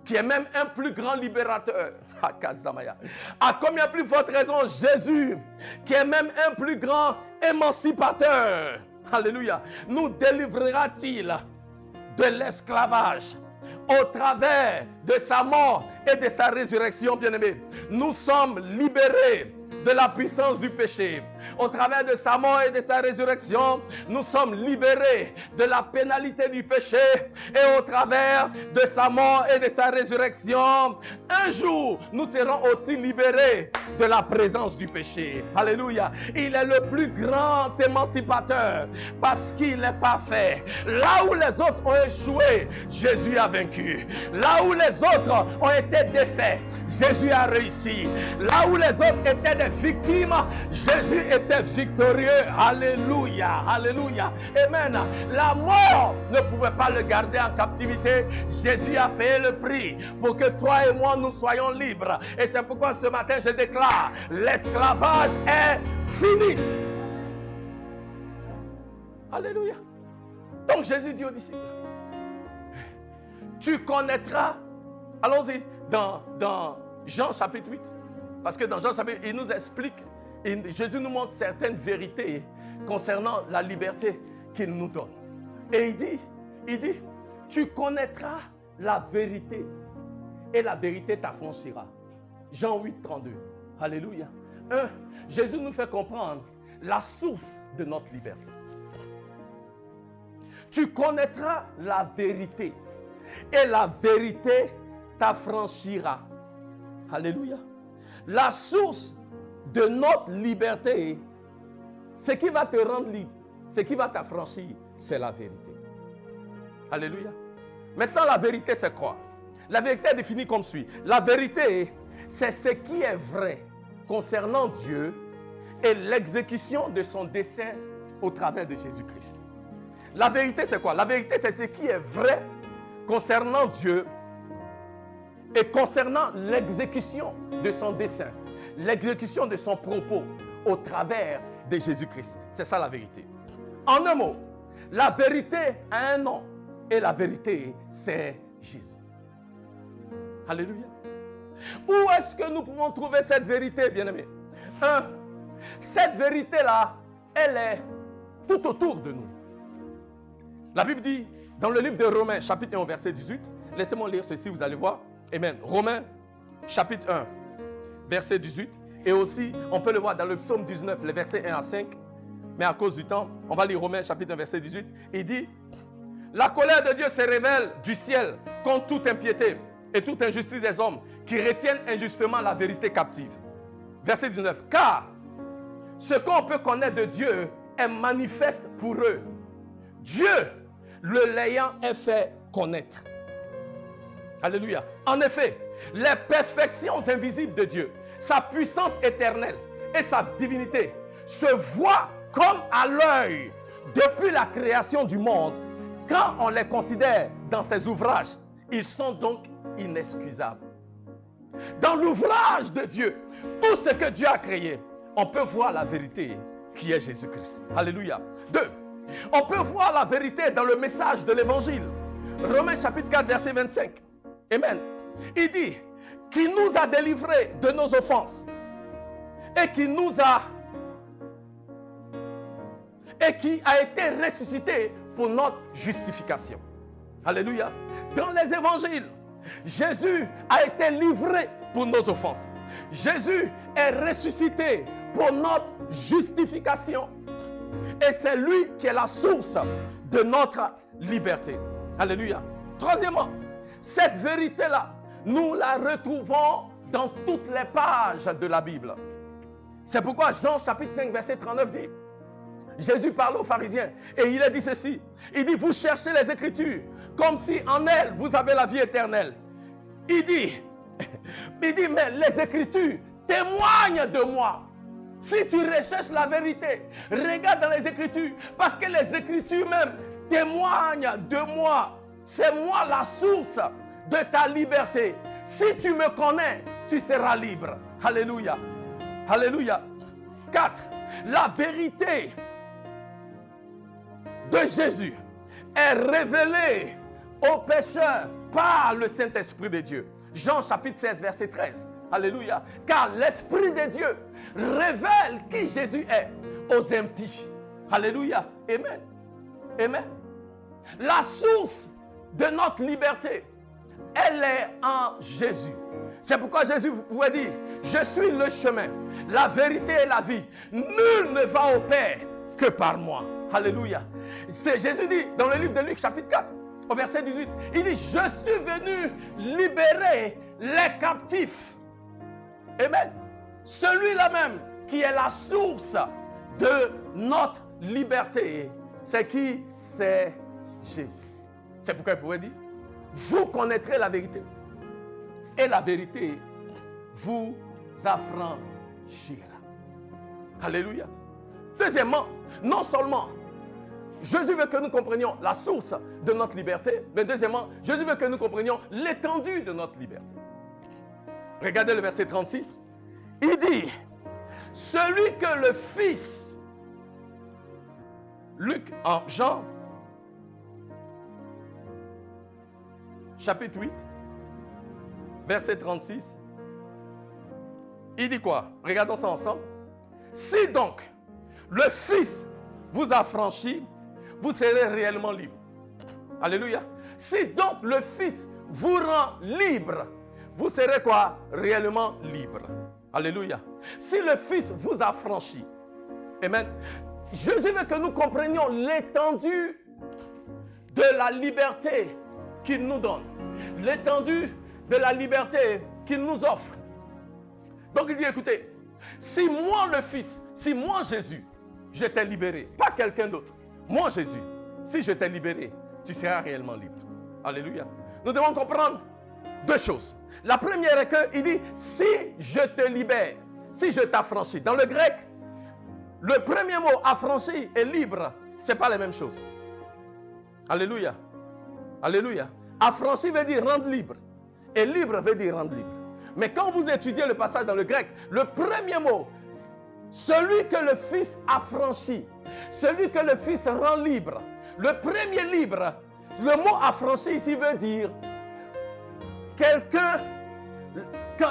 qui est même un plus grand libérateur, à combien plus forte raison Jésus, qui est même un plus grand émancipateur, alléluia, nous délivrera-t-il de l'esclavage au travers de sa mort et de sa résurrection, bien-aimés. Nous sommes libérés de la puissance du péché. Au travers de sa mort et de sa résurrection, nous sommes libérés de la pénalité du péché. Et au travers de sa mort et de sa résurrection, un jour, nous serons aussi libérés de la présence du péché. Alléluia. Il est le plus grand émancipateur parce qu'il est parfait. Là où les autres ont échoué, Jésus a vaincu. Là où les autres ont été défaits, Jésus a réussi. Là où les autres étaient des victimes, Jésus était victorieux. Alléluia, alléluia. Amen. La mort ne pouvait pas le garder en captivité. Jésus a payé le prix pour que toi et moi nous soyons libres. Et c'est pourquoi ce matin je déclare, l'esclavage est fini. Alléluia. Donc Jésus dit aux disciples, tu connaîtras, allons-y, dans Jean chapitre 8, parce que dans Jean chapitre 8, il nous explique, Jésus nous montre certaines vérités concernant la liberté qu'il nous donne. Et il dit, tu connaîtras la vérité et la vérité t'affranchira. Jean 8, 32. Alléluia. Jésus nous fait comprendre la source de notre liberté. Tu connaîtras la vérité et la vérité t'affranchira. Alléluia. La source de notre liberté, ce qui va te rendre libre, ce qui va t'affranchir, c'est la vérité. Alléluia. Maintenant, la vérité, c'est quoi? La vérité est définie comme suit. La vérité, c'est ce qui est vrai concernant Dieu et l'exécution de son dessein au travers de Jésus-Christ. La vérité, c'est quoi? La vérité, c'est ce qui est vrai concernant Dieu et concernant l'exécution de son dessein, l'exécution de son propos au travers de Jésus-Christ. C'est ça la vérité. En un mot, la vérité a un nom et la vérité, c'est Jésus. Alléluia. Où est-ce que nous pouvons trouver cette vérité, bien-aimés? Cette vérité-là, elle est tout autour de nous. La Bible dit, dans le livre de Romains, chapitre 1, verset 18, laissez-moi lire ceci, vous allez voir. Amen. Romains, chapitre 1, verset 18, Et aussi, on peut le voir dans le psaume 19, les versets 1 à 5. Mais à cause du temps, on va lire Romains chapitre 1, verset 18. Il dit, la colère de Dieu se révèle du ciel contre toute impiété et toute injustice des hommes qui retiennent injustement la vérité captive. Verset 19. Car ce qu'on peut connaître de Dieu est manifeste pour eux. Dieu, le l'ayant fait connaître. Alléluia. En effet, les perfections invisibles de Dieu, sa puissance éternelle et sa divinité se voient comme à l'œil depuis la création du monde. Quand on les considère dans ses ouvrages, ils sont donc inexcusables. Dans l'ouvrage de Dieu, tout ce que Dieu a créé, on peut voir la vérité qui est Jésus-Christ. Alléluia. 2. On peut voir la vérité dans le message de l'évangile. Romains chapitre 4, verset 25. Amen. Il dit, qui nous a délivrés de nos offenses et qui a été ressuscité pour notre justification. Alléluia. Dans les évangiles, Jésus a été livré pour nos offenses. Jésus est ressuscité pour notre justification. Et c'est lui qui est la source de notre liberté. Alléluia. Troisièmement, cette vérité-là, nous la retrouvons dans toutes les pages de la Bible. C'est pourquoi Jean chapitre 5 verset 39 dit, Jésus parle aux pharisiens et il a dit ceci. Il dit, vous cherchez les Écritures comme si en elles vous avez la vie éternelle. Il dit, mais les Écritures témoignent de moi. Si tu recherches la vérité, regarde dans les Écritures, parce que les Écritures même témoignent de moi. C'est moi la source de ta liberté. Si tu me connais, tu seras libre. Alléluia. Alléluia. 4. La vérité de Jésus est révélée aux pécheurs par le Saint-Esprit de Dieu. Jean chapitre 16, verset 13. Alléluia. Car l'Esprit de Dieu révèle qui Jésus est aux impies. Alléluia. Amen. Amen. La source de notre liberté, elle est en Jésus. C'est pourquoi Jésus pouvait dire, je suis le chemin, la vérité et la vie. Nul ne va au Père que par moi. Alléluia. C'est Jésus dit dans le livre de Luc chapitre 4, au verset 18, il dit, je suis venu libérer les captifs. Amen. Celui-là même qui est la source de notre liberté, c'est qui? C'est Jésus. C'est pourquoi il pouvait dire, vous connaîtrez la vérité et la vérité vous affranchira. Alléluia. Deuxièmement, non seulement Jésus veut que nous comprenions la source de notre liberté, mais deuxièmement, Jésus veut que nous comprenions l'étendue de notre liberté. Regardez le verset 36. Il dit, celui que le Fils, Jean, chapitre 8, verset 36, il dit quoi? Regardons ça ensemble. Si donc le Fils vous a franchi, vous serez réellement libre. Alléluia. Si donc le Fils vous rend libre, vous serez quoi? Réellement libre. Alléluia. Si le Fils vous a franchi, amen. Jésus veut que nous comprenions l'étendue de la liberté qu'il nous donne. L'étendue de la liberté qu'il nous offre. Donc il dit, écoutez, si moi le Fils, si moi Jésus, je t'ai libéré, pas quelqu'un d'autre, moi Jésus, si je t'ai libéré, tu seras réellement libre. Alléluia. Nous devons comprendre deux choses. La première est qu'il dit, si je te libère, si je t'affranchis. Dans le grec, le premier mot affranchi et libre, ce n'est pas la même chose. Alléluia. Alléluia. Affranchi veut dire rendre libre. Et libre veut dire rendre libre. Mais quand vous étudiez le passage dans le grec, le premier mot, celui que le Fils affranchit, celui que le Fils rend libre, le premier libre, le mot affranchi ici veut dire quelqu'un,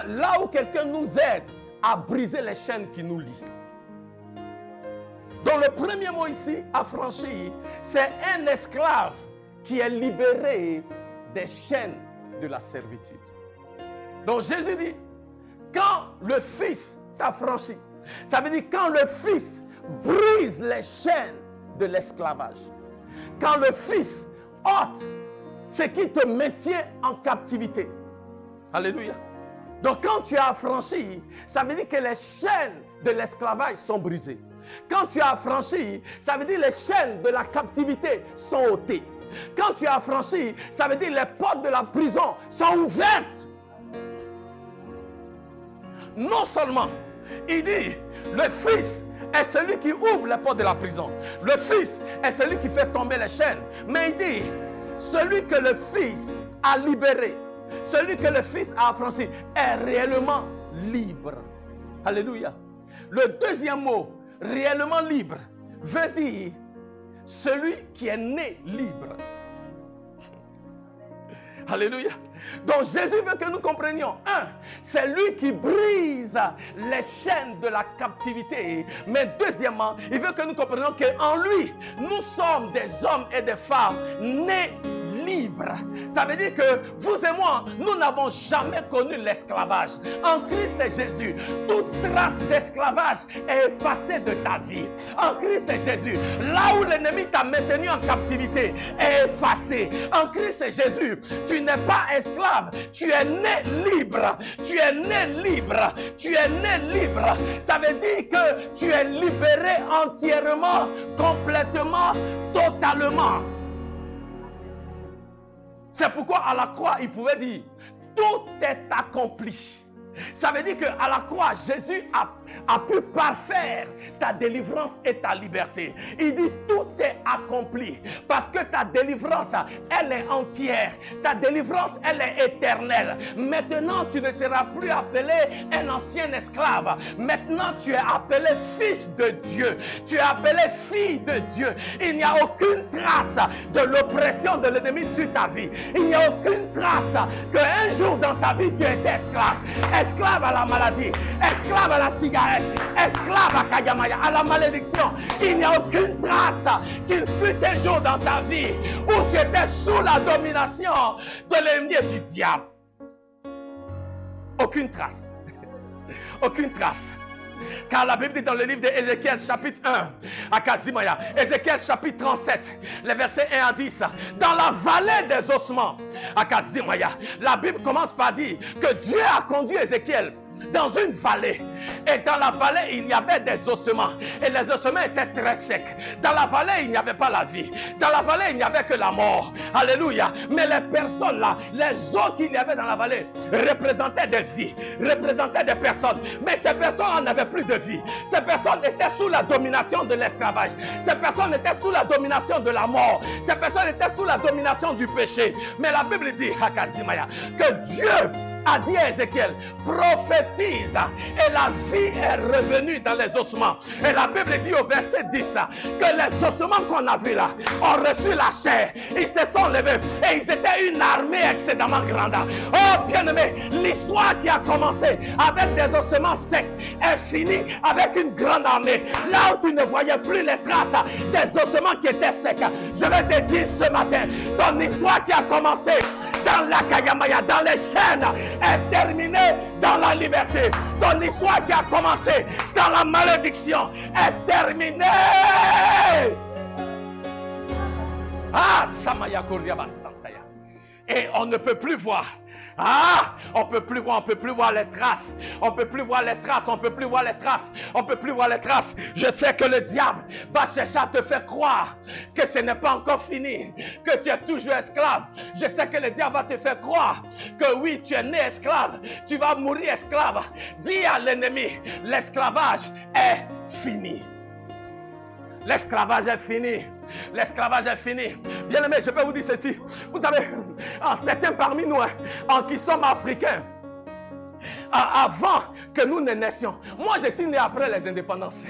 là où quelqu'un nous aide à briser les chaînes qui nous lient. Donc le premier mot ici, affranchi, c'est un esclave qui est libéré des chaînes de la servitude. Donc Jésus dit, quand le Fils affranchi. Ça veut dire quand le Fils brise les chaînes de l'esclavage. Quand le Fils ôte ce qui te maintient en captivité. Alléluia. Donc quand tu es affranchi, ça veut dire que les chaînes de l'esclavage sont brisées. Quand tu es affranchi, ça veut dire les chaînes de la captivité sont ôtées. Quand tu es affranchi, ça veut dire les portes de la prison sont ouvertes. Non seulement, il dit, le Fils est celui qui ouvre les portes de la prison. Le Fils est celui qui fait tomber les chaînes. Mais il dit, celui que le Fils a libéré, celui que le Fils a affranchi, est réellement libre. Alléluia. Le deuxième mot, réellement libre, veut dire celui qui est né libre. Alléluia. Donc Jésus veut que nous comprenions, c'est lui qui brise les chaînes de la captivité. Mais deuxièmement, il veut que nous comprenions qu'en lui, nous sommes des hommes et des femmes nés libres. Ça veut dire que vous et moi, nous n'avons jamais connu l'esclavage. En Christ Jésus, toute trace d'esclavage est effacée de ta vie. En Christ Jésus, là où l'ennemi t'a maintenu en captivité est effacé. En Christ Jésus, tu n'es pas esclave, tu es né libre. Tu es né libre. Tu es né libre. Ça veut dire que tu es libéré entièrement, complètement, totalement. C'est pourquoi à la croix, il pouvait dire, tout est accompli. Ça veut dire qu'à la croix, Jésus a pu parfaire ta délivrance et ta liberté. Il dit, tout est accompli. Parce que ta délivrance, elle est entière. Ta délivrance, elle est éternelle. Maintenant, tu ne seras plus appelé un ancien esclave. Maintenant, tu es appelé fils de Dieu. Tu es appelé fille de Dieu. Il n'y a aucune trace de l'oppression de l'ennemi sur ta vie. Il n'y a aucune trace qu'un jour dans ta vie, tu étais esclave. Esclave à la maladie, esclave à la cigarette, esclave à Kayamaya, à la malédiction. Il n'y a aucune trace qu'il fut un jour dans ta vie où tu étais sous la domination de l'ennemi et du diable. Aucune trace. Aucune trace. Car la Bible dit dans le livre d'Ézéchiel chapitre 1 à Kazimaya, Ézéchiel chapitre 37, les versets 1 à 10, dans la vallée des ossements à Kazimaya, la Bible commence par dire que Dieu a conduit Ézéchiel dans une vallée. Et dans la vallée, il y avait des ossements. Et les ossements étaient très secs. Dans la vallée, il n'y avait pas la vie. Dans la vallée, il n'y avait que la mort. Alléluia. Mais les personnes là, les os qu'il y avait dans la vallée, représentaient des vies, représentaient des personnes. Mais ces personnes n'avaient plus de vie. Ces personnes étaient sous la domination de l'esclavage. Ces personnes étaient sous la domination de la mort. Ces personnes étaient sous la domination du péché. Mais la Bible dit, Hakazimaya, que Dieu a dit à Ézéchiel, prophétise, et la vie est revenue dans les ossements. Et la Bible dit au verset 10 que les ossements qu'on a vus là ont reçu la chair, ils se sont levés et ils étaient une armée excédemment grande. Oh bien-aimé, l'histoire qui a commencé avec des ossements secs est finie avec une grande armée. Là où tu ne voyais plus les traces des ossements qui étaient secs, je vais te dire ce matin, ton histoire qui a commencé dans la Kayamaya, dans les chaînes, est terminée dans la liberté. Ton histoire qui a commencé dans la malédiction est terminée. Ah, Samaya Koryaba Santaya. Et on ne peut plus voir. Ah, on peut plus voir les traces. On peut plus voir les traces, on peut plus voir les traces. On peut plus voir les traces. Je sais que le diable va chercher à te faire croire que ce n'est pas encore fini, que tu es toujours esclave. Je sais que le diable va te faire croire que oui, tu es né esclave, tu vas mourir esclave. Dis à l'ennemi, l'esclavage est fini. L'esclavage est fini. L'esclavage est fini. Bien-aimé, je peux vous dire ceci. Vous savez, certains parmi nous, qui sommes africains, avant que nous ne naissions, moi je suis né après les indépendances.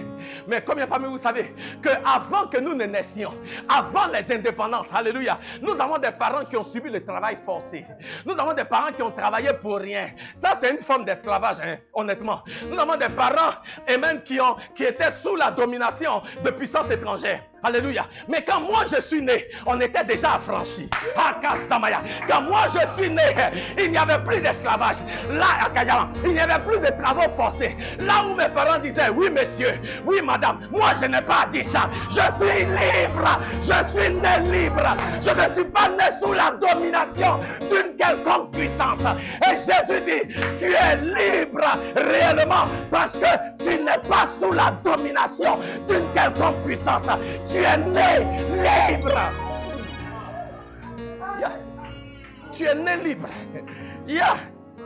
Mais combien parmi vous savez qu'avant que nous ne naissions, avant les indépendances, alléluia, nous avons des parents qui ont subi le travail forcé. Nous avons des parents qui ont travaillé pour rien. Ça, c'est une forme d'esclavage, hein, honnêtement. Nous avons des parents et même qui étaient sous la domination de puissances étrangères. Alléluia. Mais quand moi je suis né, on était déjà affranchis. Quand moi je suis né, il n'y avait plus d'esclavage. Là, à Kayama, il n'y avait plus de travaux forcés. Là où mes parents disaient, oui monsieur, oui madame, moi je n'ai pas dit ça. Je suis libre. Je suis né libre. Je ne suis pas né sous la domination d'une quelconque puissance. Et Jésus dit, tu es libre réellement parce que tu n'es pas sous la domination d'une quelconque puissance. Tu es né libre. Yeah. Tu es né libre. Yeah.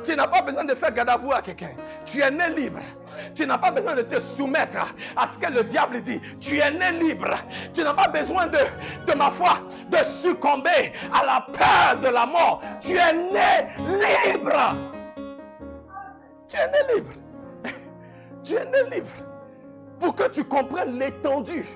Tu n'as pas besoin de faire garde à vous à quelqu'un. Tu es né libre. Tu n'as pas besoin de te soumettre à ce que le diable dit. Tu es né libre. Tu n'as pas besoin de ma foi, de succomber à la peur de la mort. Tu es né libre. Tu es né libre. Tu es né libre. Pour que tu comprennes l'étendue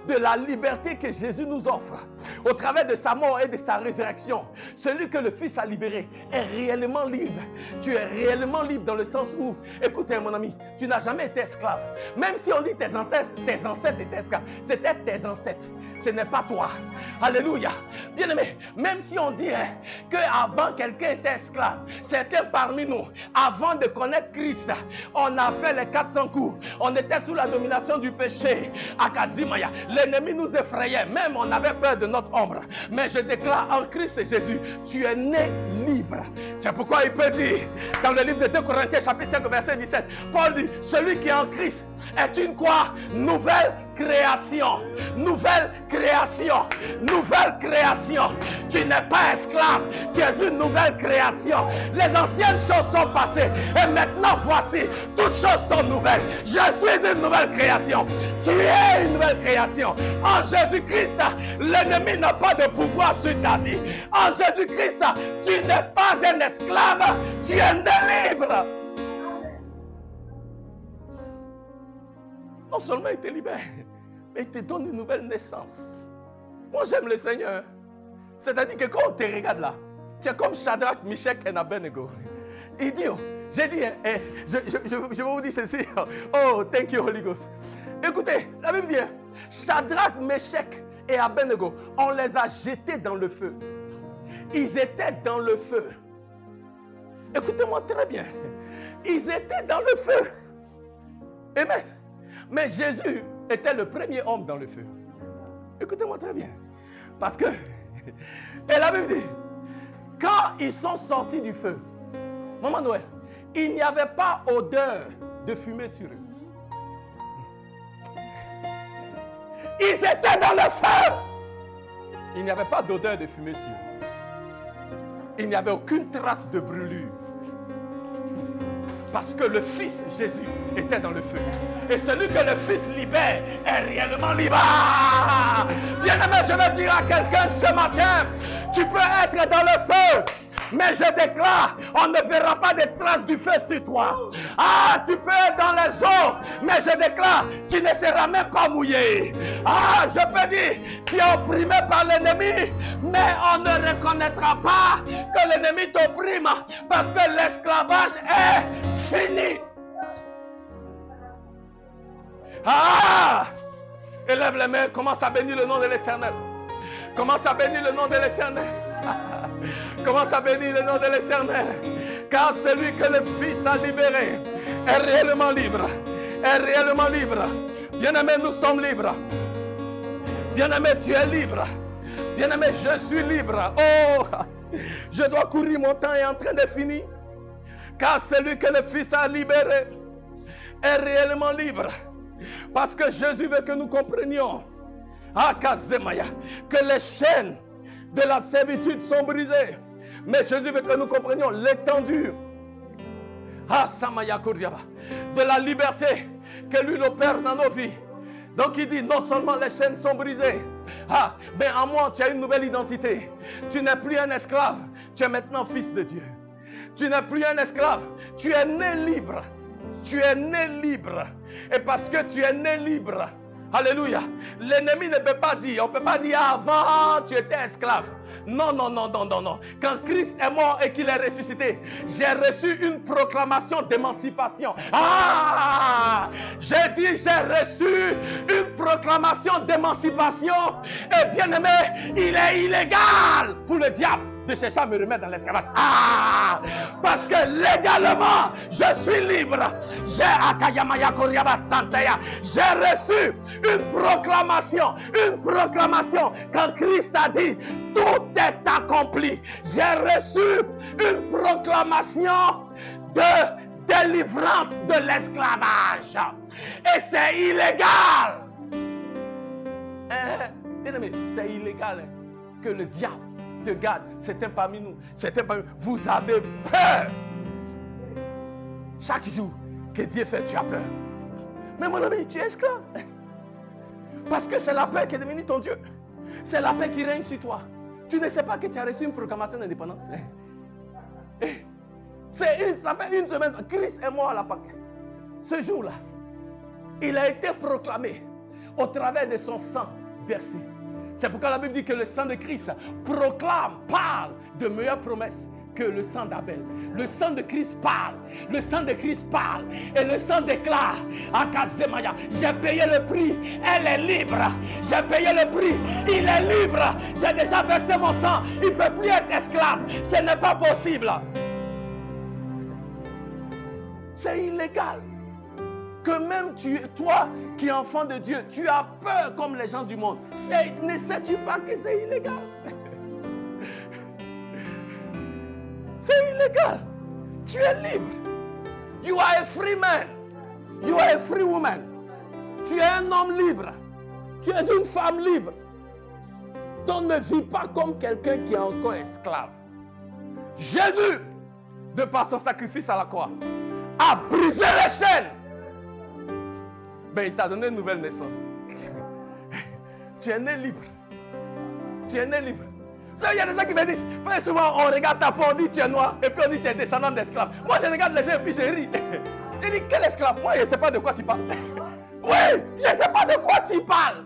de la liberté que Jésus nous offre au travers de sa mort et de sa résurrection. Celui que le Fils a libéré est réellement libre. Tu es réellement libre dans le sens où, écoutez mon ami, tu n'as jamais été esclave. Même si on dit tes ancêtres étaient esclaves, c'était tes ancêtres. Ce n'est pas toi. Alléluia. Bien aimé, même si on dit qu'avant quelqu'un était esclave, certains parmi nous, avant de connaître Christ, on a fait les 400 coups. On était sous la domination du péché. Akazimaya. L'ennemi nous effrayait, même on avait peur de notre ombre. Mais je déclare en Christ Jésus, tu es né libre. C'est pourquoi il peut dire, dans le livre de 2 Corinthiens chapitre 5 verset 17, Paul dit, celui qui est en Christ est une quoi? Nouvelle création. Nouvelle création. Nouvelle création. Tu n'es pas esclave, tu es une nouvelle création. Les anciennes choses sont passées et maintenant voici, toutes choses sont nouvelles. Je suis une nouvelle création. Tu es une nouvelle création. En Jésus-Christ, l'ennemi n'a pas de pouvoir sur ta vie. En Jésus-Christ, tu n'es pas un esclave, tu es né libre. Non seulement il te libère, mais il te donne une nouvelle naissance. Moi j'aime le Seigneur. C'est-à-dire que quand on te regarde là, tu es comme Shadrach, Meshach et Abednego. Il dit, j'ai dit, je vais vous dire ceci. Oh, thank you Holy Ghost. Écoutez, la Bible dit, Shadrach, Meshach et Abednego, on les a jetés dans le feu. Ils étaient dans le feu. Écoutez-moi très bien. Ils étaient dans le feu. Amen. Mais Jésus était le premier homme dans le feu. Écoutez-moi très bien. Parce que, et la Bible dit, quand ils sont sortis du feu, Maman Noël, il n'y avait pas odeur de fumée sur eux. Ils étaient dans le feu. Il n'y avait pas d'odeur de fumée sur eux. Il n'y avait aucune trace de brûlure. Parce que le Fils Jésus était dans le feu. Et celui que le Fils libère est réellement libre. Bien-aimé, je veux dire à quelqu'un ce matin, tu peux être dans le feu, mais je déclare, on ne verra pas de traces du feu sur toi. Ah, tu peux être dans les eaux, mais je déclare, tu ne seras même pas mouillé. Ah, je peux dire, tu es opprimé par l'ennemi, mais on ne reconnaîtra pas que l'ennemi t'opprime, parce que l'esclavage est fini. Ah, élève les mains, commence à bénir le nom de l'Éternel. Commence à bénir le nom de l'Éternel. Commence à bénir le nom de l'Éternel. Car celui que le Fils a libéré est réellement libre. Est réellement libre. Bien-aimé, nous sommes libres. Bien-aimé, tu es libre. Bien-aimé, je suis libre. Oh, je dois courir, mon temps est en train de finir. Car celui que le Fils a libéré est réellement libre. Parce que Jésus veut que nous comprenions que les chaînes de la servitude sont brisées. Mais Jésus veut que nous comprenions l'étendue de la liberté que lui opère dans nos vies. Donc il dit, non seulement les chaînes sont brisées, mais en moi tu as une nouvelle identité. Tu n'es plus un esclave, tu es maintenant fils de Dieu. Tu n'es plus un esclave, tu es né libre. Tu es né libre. Et parce que tu es né libre, alléluia, l'ennemi ne peut pas dire, on ne peut pas dire avant tu étais esclave. Non, non, non, non, non, non. Quand Christ est mort et qu'il est ressuscité, j'ai reçu une proclamation d'émancipation. Ah! J'ai dit, j'ai reçu une proclamation d'émancipation. Et bien aimé, il est illégal pour le diable de chercher à me remettre dans l'esclavage. Ah! Parce que légalement, je suis libre. J'ai reçu une proclamation. Quand Christ a dit, tout est accompli. J'ai reçu une proclamation de délivrance de l'esclavage. Et c'est illégal. Bien aimé, c'est illégal que le diable te garde. Certains parmi nous, vous avez peur. Chaque jour que Dieu fait, tu as peur. Mais mon ami, tu es esclave. Parce que c'est la peur qui est devenue ton Dieu. C'est la paix qui règne sur toi. Tu ne sais pas que tu as reçu une proclamation d'indépendance. Ça fait une semaine. Christ est mort à la Pâque. Ce jour-là, il a été proclamé au travers de son sang versé. C'est pourquoi la Bible dit que le sang de Christ parle de meilleures promesses que le sang d'Abel. Le sang de Christ parle. Le sang de Christ parle. Et le sang déclare à Kazemaya, j'ai payé le prix. Elle est libre. J'ai payé le prix. Il est libre. J'ai déjà versé mon sang. Il ne peut plus être esclave. Ce n'est pas possible. C'est illégal. Que même toi qui es enfant de Dieu, tu as peur comme les gens du monde. Ne sais-tu pas que c'est illégal? C'est illégal. Tu es libre. You are a free man. You are a free woman. Tu es un homme libre. Tu es une femme libre. Donc ne vis pas comme quelqu'un qui est encore esclave. Jésus, de par son sacrifice à la croix, a brisé les chaînes. Ben, il t'a donné une nouvelle naissance. Tu es né libre. Tu es né libre. Il y a des gens qui me disent, très souvent on regarde ta peau, on dit tu es noir, et puis on dit tu es descendant d'esclaves. Moi je regarde les gens et puis je ris. Je dis, quel esclave? Moi je ne sais pas de quoi tu parles. Oui, je ne sais pas de quoi tu parles.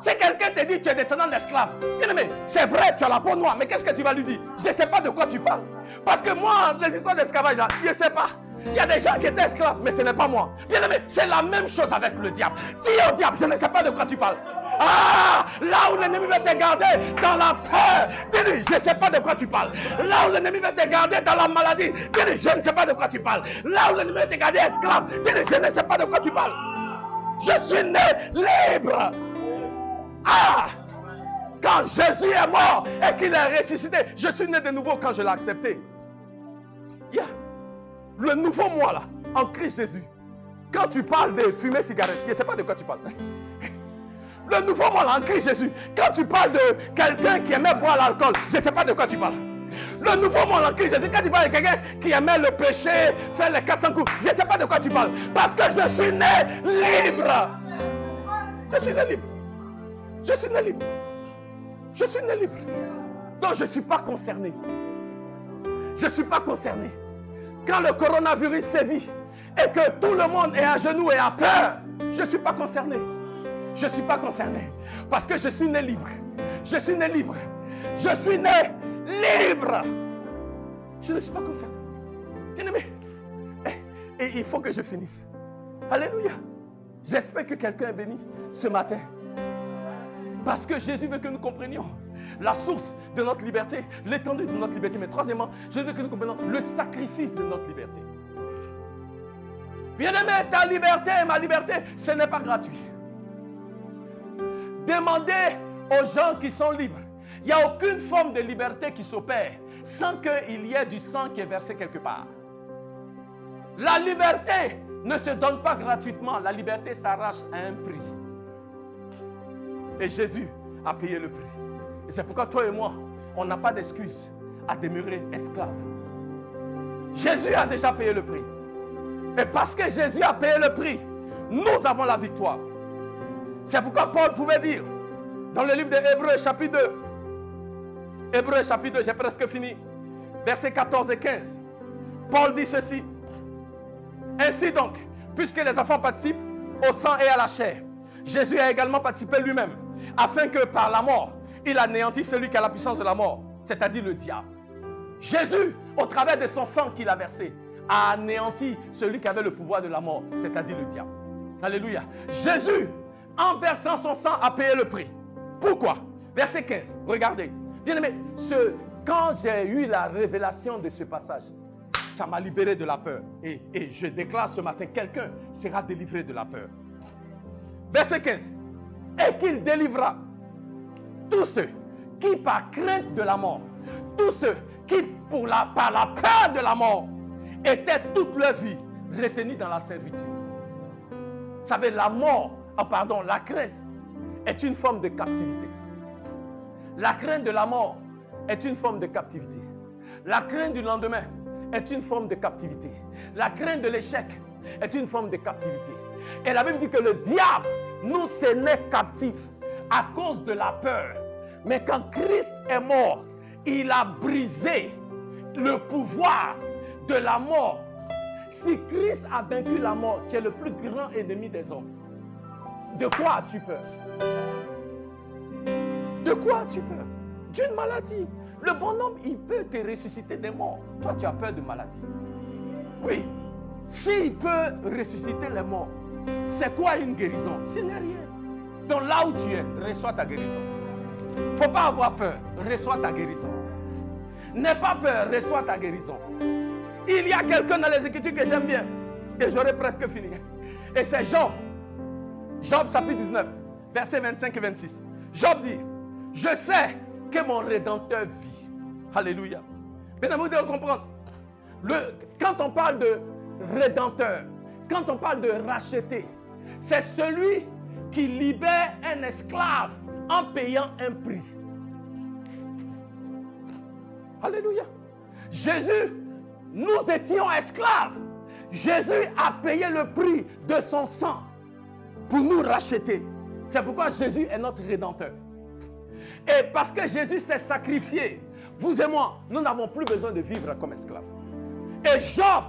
Si quelqu'un te dit tu es descendant d'esclaves, bien aimé, c'est vrai, tu as la peau noire, mais qu'est-ce que tu vas lui dire? Je ne sais pas de quoi tu parles. Parce que moi, les histoires d'esclavage là, je ne sais pas. Il y a des gens qui étaient esclaves, mais ce n'est pas moi. Bien aimé, c'est la même chose avec le diable. Dis au diable, je ne sais pas de quoi tu parles. Ah, là où l'ennemi veut te garder dans la peur, dis-lui, je ne sais pas de quoi tu parles. Là où l'ennemi veut te garder dans la maladie, dis-lui, je ne sais pas de quoi tu parles. Là où l'ennemi veut te garder esclave, dis-lui, je ne sais pas de quoi tu parles. Je suis né libre. Ah, quand Jésus est mort et qu'il est ressuscité, je suis né de nouveau quand je l'ai accepté. Yeah. Le nouveau moi là, en Christ Jésus. Quand tu parles de fumer cigarette, je ne sais pas de quoi tu parles. Le nouveau moi là, en Christ Jésus. Quand tu parles de quelqu'un qui aimait boire l'alcool, je ne sais pas de quoi tu parles. Le nouveau moi là, en Christ Jésus. Quand tu parles de quelqu'un qui aimait le péché, faire les 400 coups, je ne sais pas de quoi tu parles. Parce que je suis né libre. Je suis né libre. Je suis né libre. Je suis né libre. Donc je ne suis pas concerné. Je ne suis pas concerné. Quand le coronavirus sévit et que tout le monde est à genoux et a peur, je ne suis pas concerné. Je ne suis pas concerné. Parce que je suis né libre. Je suis né libre. Je suis né libre. Je ne suis pas concerné. Bien-aimé. Et il faut que je finisse. Alléluia. J'espère que quelqu'un est béni ce matin. Parce que Jésus veut que nous comprenions la source de notre liberté, l'étendue de notre liberté. Mais troisièmement, Jésus veut que nous comprenions le sacrifice de notre liberté. Bien-aimé, ta liberté et ma liberté, ce n'est pas gratuit. Demandez aux gens qui sont libres. Il n'y a aucune forme de liberté qui s'opère sans qu'il y ait du sang qui est versé quelque part. La liberté ne se donne pas gratuitement. La liberté s'arrache à un prix. Et Jésus a payé le prix. Et c'est pourquoi toi et moi, on n'a pas d'excuse à demeurer esclaves. Jésus a déjà payé le prix. Et parce que Jésus a payé le prix, nous avons la victoire. C'est pourquoi Paul pouvait dire, dans le livre de Hébreux chapitre 2, Hébreux chapitre 2, j'ai presque fini, versets 14 et 15, Paul dit ceci, Ainsi donc, puisque les enfants participent au sang et à la chair, Jésus a également participé lui-même, afin que par la mort, il anéantisse celui qui a la puissance de la mort, c'est-à-dire le diable. Jésus, au travers de son sang qu'il a versé, a anéanti celui qui avait le pouvoir de la mort, c'est-à-dire le diable. Alléluia. Jésus, en versant son sang, a payé le prix. Pourquoi? Verset 15, regardez. Bien-aimés, quand j'ai eu la révélation de ce passage, ça m'a libéré de la peur. Et je déclare ce matin, quelqu'un sera délivré de la peur. Verset 15. Et qu'il délivra tous ceux qui, par crainte de la mort, tous ceux qui, par la peur de la mort, étaient toute leur vie retenus dans la servitude. Vous savez, la crainte est une forme de captivité. La crainte de la mort est une forme de captivité. La crainte du lendemain est une forme de captivité. La crainte de l'échec est une forme de captivité. Et la Bible dit que le diable nous tenait captifs à cause de la peur. Mais quand Christ est mort, il a brisé le pouvoir de la mort. Si Christ a vaincu la mort, qui est le plus grand ennemi des hommes, de quoi as-tu peur? De quoi as-tu peur? D'une maladie. Le bonhomme, il peut te ressusciter des morts. Toi, tu as peur de maladie. Oui. S'il peut ressusciter les morts, c'est quoi une guérison? Ce n'est rien. Donc là où tu es, reçois ta guérison. Il ne faut pas avoir peur. Reçois ta guérison. N'aie pas peur. Reçois ta guérison. Il y a quelqu'un dans les Écritures que j'aime bien. Et j'aurais presque fini. Et c'est Job. Job chapitre 19, versets 25 et 26. Job dit, je sais que mon Rédempteur vit. Alléluia. Bien, vous devez comprendre. Quand on parle de Rédempteur, quand on parle de racheter, c'est celui qui libère un esclave en payant un prix. Alléluia. Jésus, nous étions esclaves. Jésus a payé le prix de son sang pour nous racheter. C'est pourquoi Jésus est notre Rédempteur. Et parce que Jésus s'est sacrifié, vous et moi, nous n'avons plus besoin de vivre comme esclaves. Et Job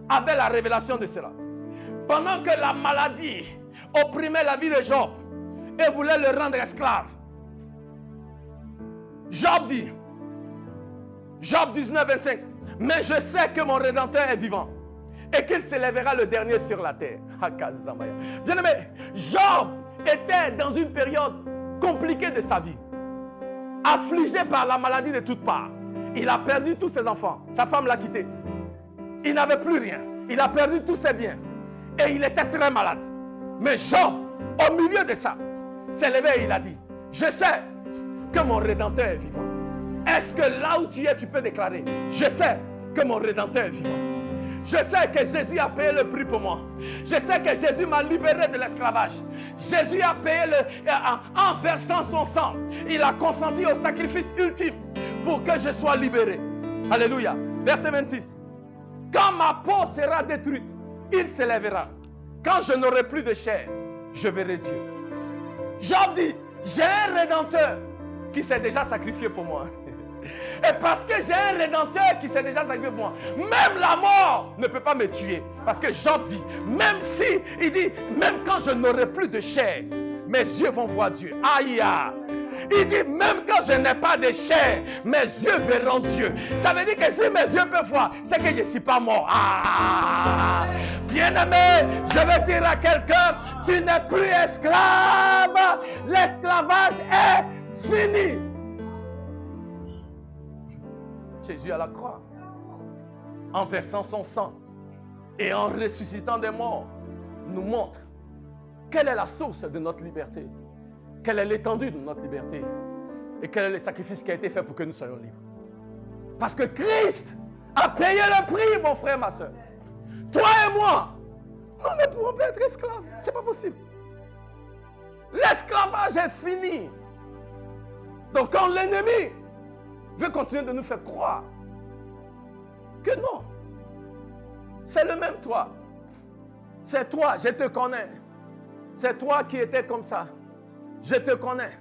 avait la révélation de cela. Pendant que la maladie opprimait la vie de Job et voulait le rendre esclave, Job dit, Job 19, 25, mais je sais que mon Rédempteur est vivant et qu'il s'élèvera le dernier sur la terre. Bien-aimé, Job était dans une période compliquée de sa vie, affligé par la maladie de toutes parts. Il a perdu tous ses enfants, sa femme l'a quitté. Il n'avait plus rien, il a perdu tous ses biens et il était très malade. Mais Job, au milieu de ça, s'est levé et il a dit, je sais que mon Rédempteur est vivant. Est-ce que là où tu es, tu peux déclarer, je sais que mon Rédempteur est vivant. Je sais que Jésus a payé le prix pour moi. Je sais que Jésus m'a libéré de l'esclavage. Jésus a payé en versant son sang. Il a consenti au sacrifice ultime pour que je sois libéré. Alléluia. Verset 26. Quand ma peau sera détruite, il s'élèvera. Quand je n'aurai plus de chair, je verrai Dieu. Job dit, j'ai un Rédempteur qui s'est déjà sacrifié pour moi. Et parce que j'ai un Rédempteur qui s'est déjà sacrifié pour moi, même la mort ne peut pas me tuer. Parce que Job dit, même si, il dit, même quand je n'aurai plus de chair, mes yeux vont voir Dieu. Aïe, il dit, même quand je n'ai pas de chair, mes yeux verront Dieu. Ça veut dire que si mes yeux peuvent voir, c'est que je ne suis pas mort. Bien-aimé, je veux dire à quelqu'un, tu n'es plus esclave. L'esclavage est fini. Jésus à la croix, en versant son sang et en ressuscitant des morts, nous montre quelle est la source de notre liberté, quelle est l'étendue de notre liberté et quel est le sacrifice qui a été fait pour que nous soyons libres. Parce que Christ a payé le prix, mon frère, ma soeur. Toi et moi, nous ne pouvons pas être esclaves. Ce n'est pas possible. L'esclavage est fini. Donc quand l'ennemi veut continuer de nous faire croire que non, c'est le même toi. C'est toi, je te connais. C'est toi qui étais comme ça. Je te connais.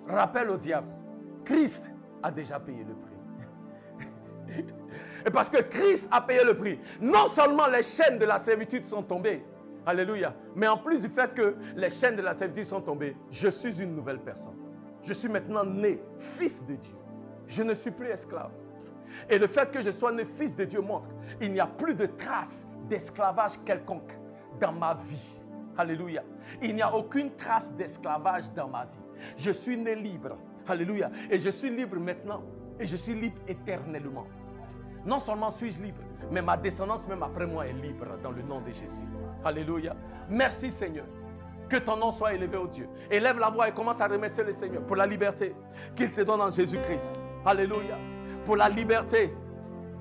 Rappelle au diable, Christ a déjà payé le prix. Et parce que Christ a payé le prix, non seulement les chaînes de la servitude sont tombées, alléluia, mais en plus du fait que les chaînes de la servitude sont tombées, je suis une nouvelle personne. Je suis maintenant né fils de Dieu. Je ne suis plus esclave. Et le fait que je sois né fils de Dieu montre qu'il n'y a plus de traces d'esclavage quelconque dans ma vie. Alléluia. Il n'y a aucune trace d'esclavage dans ma vie. Je suis né libre. Alléluia. Et je suis libre maintenant. Et je suis libre éternellement. Non seulement suis-je libre, mais ma descendance même après moi est libre dans le nom de Jésus. Alléluia. Merci Seigneur. Que ton nom soit élevé, ô Dieu. Élève la voix et commence à remercier le Seigneur pour la liberté qu'il te donne en Jésus-Christ. Alléluia. Pour la liberté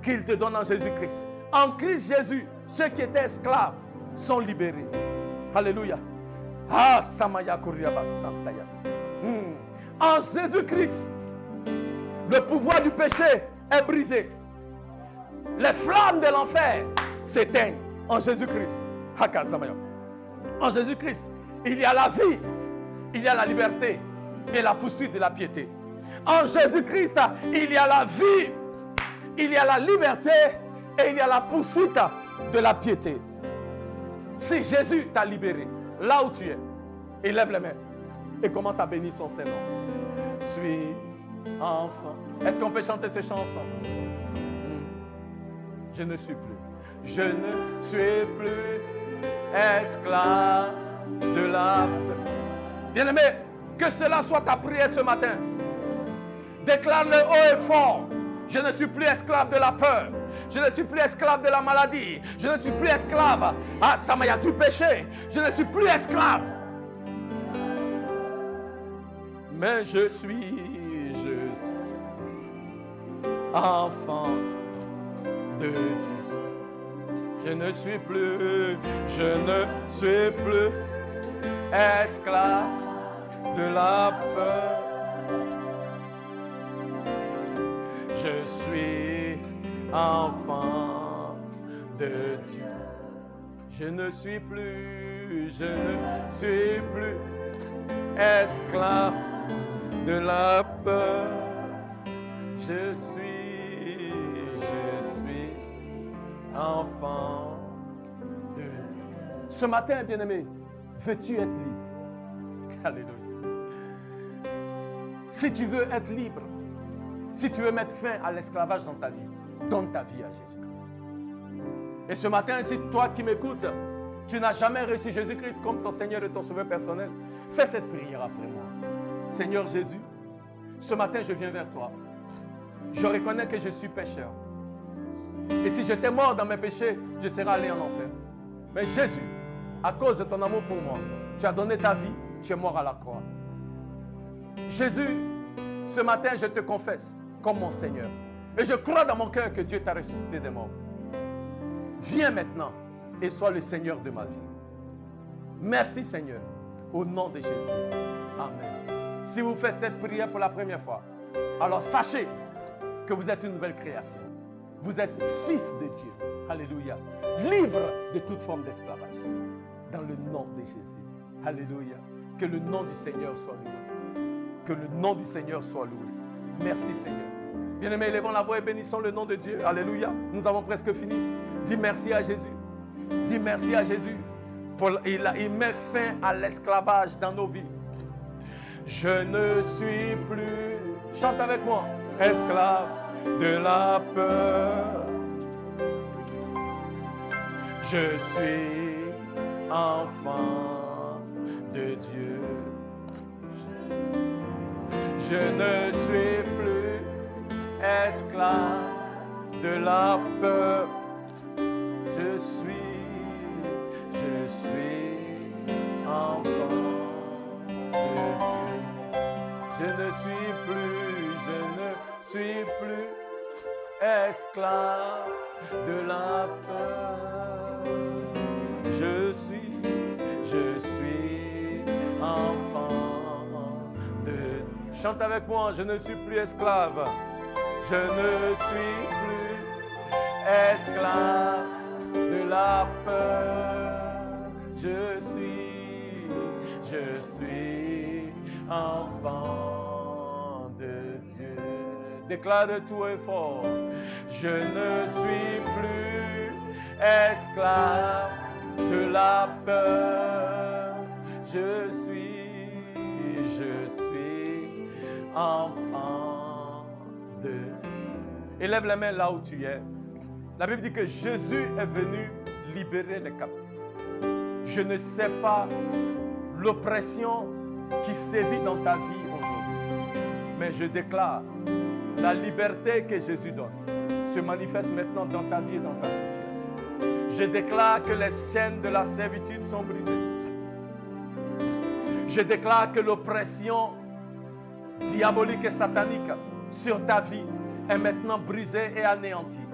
qu'il te donne en Jésus-Christ. En Christ Jésus, ceux qui étaient esclaves sont libérés. Alléluia. Ah, Samaya Kuriaba Santaya. En Jésus-Christ, le pouvoir du péché est brisé. Les flammes de l'enfer s'éteignent en Jésus-Christ. En Jésus-Christ, il y a la vie, il y a la liberté et la poursuite de la piété. En Jésus-Christ, il y a la vie, il y a la liberté et il y a la poursuite de la piété. Si Jésus t'a libéré, là où tu es, élève les mains et commence à bénir son Saint-Nom. Suis enfant. Est-ce qu'on peut chanter ces chansons? Je ne suis plus. Je ne suis plus esclave de la peur. Bien-aimé, que cela soit ta prière ce matin. Déclare-le haut et fort. Je ne suis plus esclave de la peur. Je ne suis plus esclave de la maladie. Je ne suis plus esclave. Ah, Samaya, du péché. Je ne suis plus esclave. Mais je suis enfant de Dieu. Je ne suis plus esclave de la peur. Je suis enfant de Dieu. Je ne suis plus esclave de la peur. Je suis enfant de Dieu. Ce matin, bien-aimé, veux-tu être libre? Alléluia. Si tu veux être libre, si tu veux mettre fin à l'esclavage dans ta vie, donne ta vie à Jésus-Christ. Et ce matin, si toi qui m'écoutes, tu n'as jamais reçu Jésus-Christ comme ton Seigneur et ton Sauveur personnel, fais cette prière après moi. Seigneur Jésus, ce matin, je viens vers toi. Je reconnais que je suis pécheur. Et si j'étais mort dans mes péchés, je serais allé en enfer. Mais Jésus, à cause de ton amour pour moi, tu as donné ta vie, tu es mort à la croix. Jésus, ce matin, je te confesse comme mon Seigneur. Et je crois dans mon cœur que Dieu t'a ressuscité des morts. Viens maintenant et sois le Seigneur de ma vie. Merci Seigneur, au nom de Jésus. Amen. Si vous faites cette prière pour la première fois, alors sachez que vous êtes une nouvelle création. Vous êtes fils de Dieu. Alléluia. Libre de toute forme d'esclavage. Dans le nom de Jésus. Alléluia. Que le nom du Seigneur soit loué. Que le nom du Seigneur soit loué. Merci Seigneur. Bien-aimés, élevons la voix et bénissons le nom de Dieu. Alléluia. Nous avons presque fini. Dis merci à Jésus. Dis merci à Jésus. Il met fin à l'esclavage dans nos vies. Je ne suis plus, chante avec moi, esclave de la peur. Je suis enfant de Dieu. Je ne suis plus esclave de la peur. Je suis enfant de Dieu. Je ne suis plus esclave de la peur. Je suis enfant de Dieu. Chante avec moi, je ne suis plus esclave. Je ne suis plus esclave de la peur. Je suis enfant de Dieu. Déclare tout et fort. Je Je ne suis plus esclave de la peur. Je suis enfant de Dieu. Élève les mains là où tu es. La Bible dit que Jésus est venu libérer les captifs. Je ne sais pas l'oppression qui sévit dans ta vie aujourd'hui, mais je déclare la liberté que Jésus donne se manifeste maintenant dans ta vie et dans ta situation. Je déclare que les chaînes de la servitude sont brisées. Je déclare que l'oppression diabolique et satanique sur ta vie est maintenant brisée et anéantie.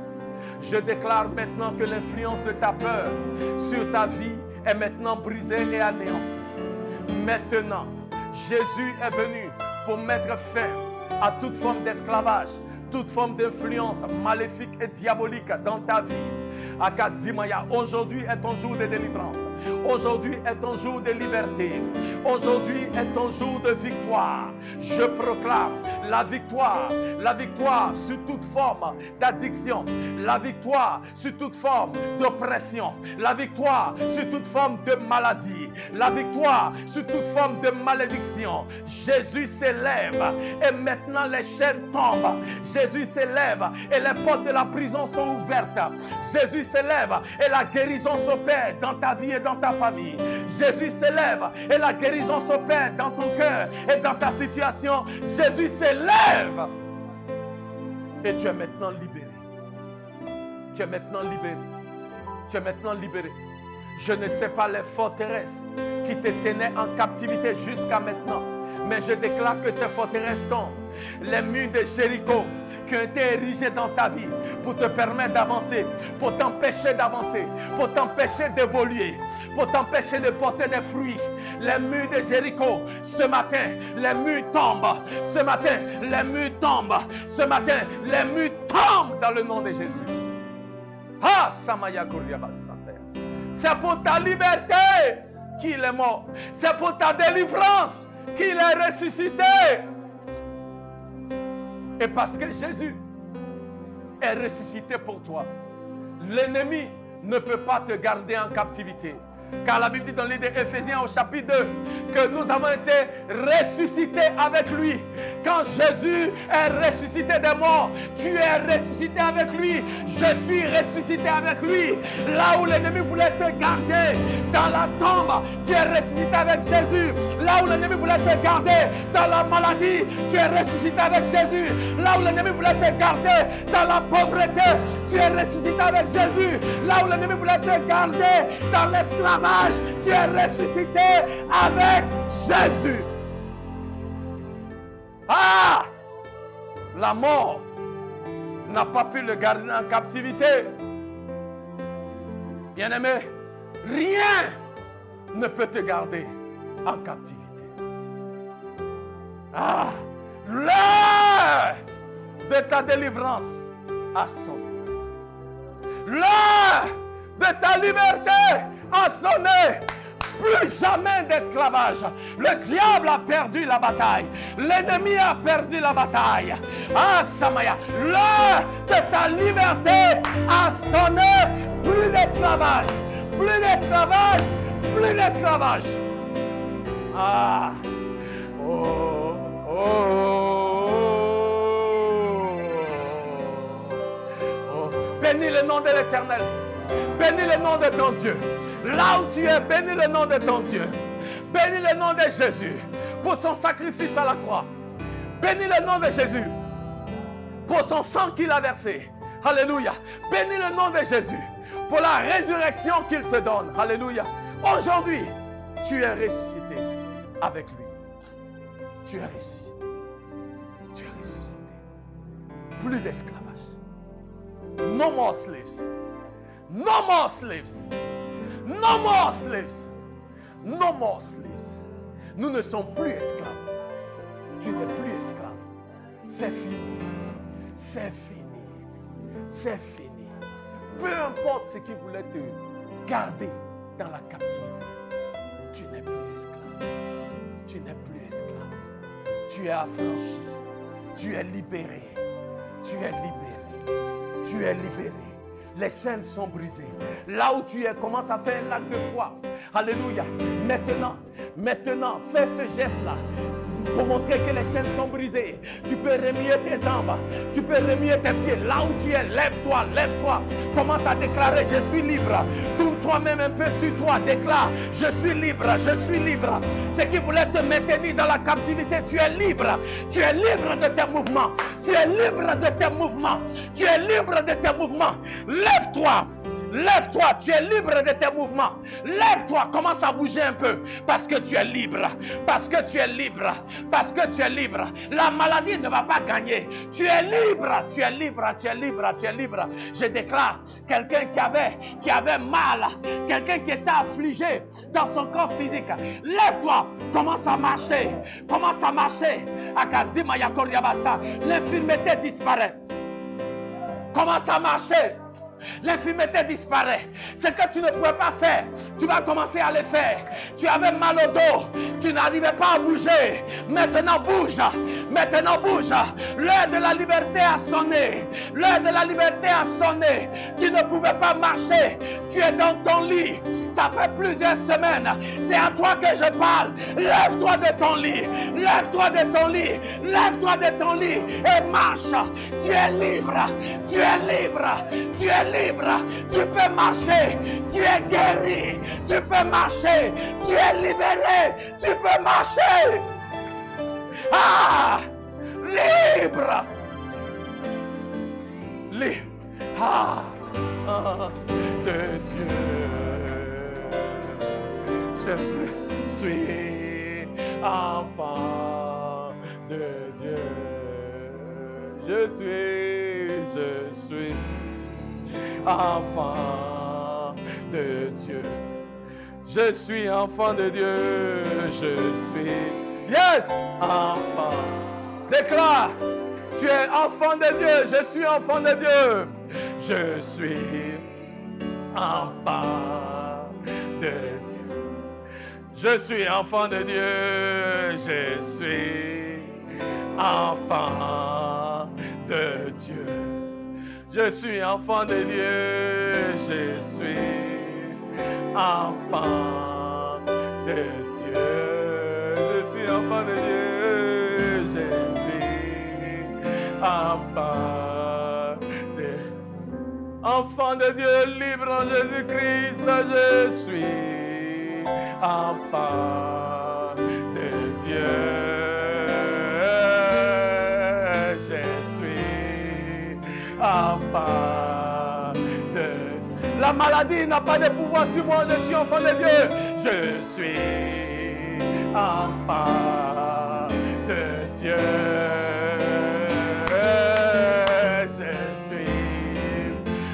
Je déclare maintenant que l'influence de ta peur sur ta vie est maintenant brisée et anéantie. Maintenant, Jésus est venu pour mettre fin à toute forme d'esclavage, toute forme d'influence maléfique et diabolique dans ta vie. Akazimaya, aujourd'hui est ton jour de délivrance. Aujourd'hui est ton jour de liberté. Aujourd'hui est ton jour de victoire. Je proclame la victoire sur toute forme d'addiction, la victoire sur toute forme d'oppression, la victoire sur toute forme de maladie, la victoire sur toute forme de malédiction. Jésus s'élève et maintenant les chaînes tombent. Jésus s'élève et les portes de la prison sont ouvertes. Jésus s'élève et la guérison s'opère dans ta vie et dans ta famille. Jésus s'élève et la guérison s'opère dans ton cœur et dans ta situation. Jésus s'élève et tu es maintenant libéré. Tu es maintenant libéré. Tu es maintenant libéré. Je ne sais pas les forteresses qui te tenaient en captivité jusqu'à maintenant, mais je déclare que ces forteresses tombent. Les murs de Jéricho qui ont été érigés dans ta vie pour te permettre d'avancer, pour t'empêcher d'avancer, pour t'empêcher d'évoluer, pour t'empêcher de porter des fruits. Les murs de Jéricho, ce matin, les murs tombent. Ce matin, les murs tombent. Ce matin, les murs tombent dans le nom de Jésus. Ah, Samaya Kuriabasante. C'est pour ta liberté qu'il est mort. C'est pour ta délivrance qu'il est ressuscité. Et parce que Jésus est ressuscité pour toi, l'ennemi ne peut pas te garder en captivité. Car la Bible dit dans le livre d'Éphésiens au chapitre 2 que nous avons été ressuscités avec lui. Quand Jésus est ressuscité des morts, tu es ressuscité avec lui. Je suis ressuscité avec lui. Là où l'ennemi voulait te garder dans la tombe, tu es ressuscité avec Jésus. Là où l'ennemi voulait te garder dans la maladie, tu es ressuscité avec Jésus. Là où l'ennemi voulait te garder dans la pauvreté, tu es ressuscité avec Jésus. Là où l'ennemi voulait te garder dans l'esclavage, tu es ressuscité avec Jésus. Ah! La mort n'a pas pu le garder en captivité. Bien-aimé, rien ne peut te garder en captivité. Ah! L'heure de ta délivrance a sonné. L'heure de ta liberté a sonné. Plus jamais d'esclavage. Le diable a perdu la bataille. L'ennemi a perdu la bataille. Ah, Samaya, l'heure de ta liberté a sonné. Plus d'esclavage. Plus d'esclavage. Plus d'esclavage. Ah. Oh. Oh. Oh. Bénis le nom de l'Éternel. Bénis le nom de ton Dieu. Là où tu es, bénis le nom de ton Dieu. Bénis le nom de Jésus pour son sacrifice à la croix. Bénis le nom de Jésus pour son sang qu'il a versé. Alléluia. Bénis le nom de Jésus pour la résurrection qu'il te donne. Alléluia. Aujourd'hui, tu es ressuscité avec lui. Tu es ressuscité. Tu es ressuscité. Plus d'esclavage. No more slaves. No more slaves. No more slaves. No more slaves. Nous ne sommes plus esclaves. Tu n'es plus esclave. C'est fini. C'est fini. C'est fini. Peu importe ce qui voulait te garder dans la captivité. Tu n'es plus esclave. Tu n'es plus esclave. Tu es affranchi. Tu es libéré. Tu es libéré. tu es libéré. Les chaînes sont brisées. Là où tu es, commence à faire un acte de foi. Alléluia. Maintenant, fais ce geste-là pour montrer que les chaînes sont brisées. Tu peux remuer tes jambes, tu peux remuer tes pieds. Là où tu es, lève-toi, lève-toi. Commence à déclarer, je suis libre. Tourne toi-même un peu sur toi, déclare, je suis libre, je suis libre. Ce qui voulait te maintenir dans la captivité, tu es libre. Tu es libre de tes mouvements. Tu es libre de tes mouvements. Tu es libre de tes mouvements. Lève-toi. Lève-toi, tu es libre de tes mouvements. Lève-toi, commence à bouger un peu. Parce que tu es libre. Parce que tu es libre. Parce que tu es libre. La maladie ne va pas gagner. Tu es libre. Tu es libre. Tu es libre. Tu es libre. Je déclare, quelqu'un qui avait mal, quelqu'un qui était affligé dans son corps physique, lève-toi, commence à marcher. Commence à marcher. Akazima Yakoriabasa. L'infirmité disparaît. Commence à marcher. L'infirmité disparaît. Ce que tu ne pouvais pas faire, tu vas commencer à le faire. Tu avais mal au dos, tu n'arrivais pas à bouger. Maintenant bouge. Maintenant bouge. L'heure de la liberté a sonné. L'heure de la liberté a sonné. Tu ne pouvais pas marcher. Tu es dans ton lit. Ça fait plusieurs semaines. C'est à toi que je parle. Lève-toi de ton lit. Lève-toi de ton lit. Lève-toi de ton lit et marche. Tu es libre. Tu es libre. Tu es libre. Tu peux marcher. Tu es guéri. Tu peux marcher. Tu es libéré. Tu peux marcher. Ah! Libre. Libre. Ah! De Dieu. Je suis enfant de Dieu. Je suis enfant de Dieu. Je suis enfant de Dieu. Je suis, yes, enfant. Déclare, tu es enfant de Dieu. Je suis enfant de Dieu. Je suis enfant de Dieu. Je suis enfant de Dieu. Je suis enfant de Dieu. Je suis enfant de Dieu. Je suis enfant de Dieu. Je suis enfant de Dieu. Je suis enfant de Dieu. Enfant de Dieu, libre en Jésus-Christ. Je suis enfant de Dieu. Je suis enfant de Dieu. La maladie n'a pas de pouvoir sur moi. Je suis enfant de Dieu. Je suis enfant de Dieu. Je suis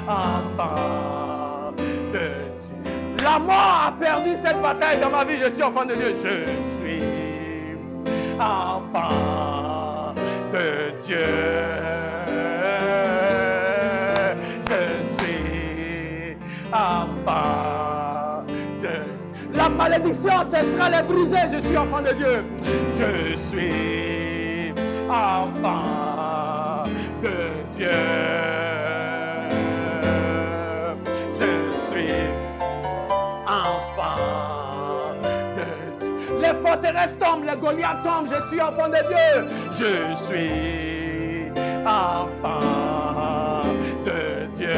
enfant de Dieu. La mort a perdu cette bataille dans ma vie. Je suis enfant de Dieu. Je suis enfant de Dieu. Je suis enfant de Dieu. La malédiction ancestrale est brisée. Je suis enfant de Dieu. Je suis enfant de Dieu. Les forteresses tombent, les Goliaths tombent, je suis enfant de Dieu. Je suis enfant de Dieu.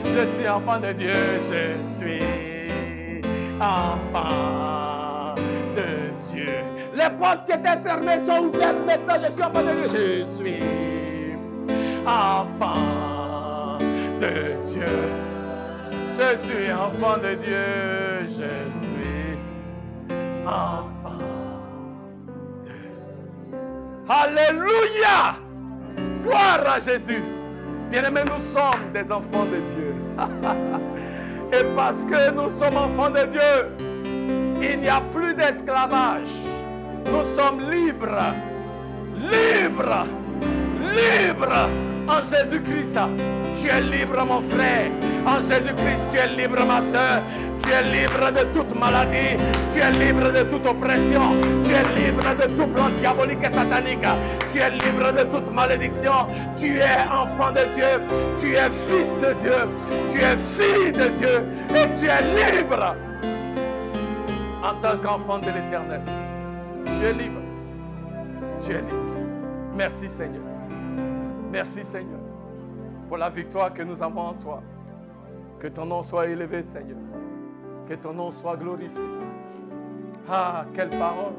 Je suis enfant de Dieu, je suis enfant de Dieu. Les portes qui étaient fermées sont ouvertes maintenant, je suis enfant de Dieu. Je suis enfant de Dieu. Je suis enfant de Dieu, je suis enfant de Dieu. Alléluia! Gloire à Jésus. Bien-aimés, nous sommes des enfants de Dieu. Et parce que nous sommes enfants de Dieu, il n'y a plus d'esclavage. Nous sommes libres. Libres. Libres en Jésus-Christ. Tu es libre, mon frère. En Jésus-Christ, tu es libre, ma soeur. Tu es libre de toute maladie. Tu es libre de toute oppression. Tu es libre de tout plan diabolique et satanique. Tu es libre de toute malédiction. Tu es enfant de Dieu. Tu es fils de Dieu. Tu es fille de Dieu. Et tu es libre en tant qu'enfant de l'Éternel. Tu es libre. Tu es libre. Merci Seigneur. Merci Seigneur pour la victoire que nous avons en toi. Que ton nom soit élevé Seigneur. Que ton nom soit glorifié. Ah, quelle parole.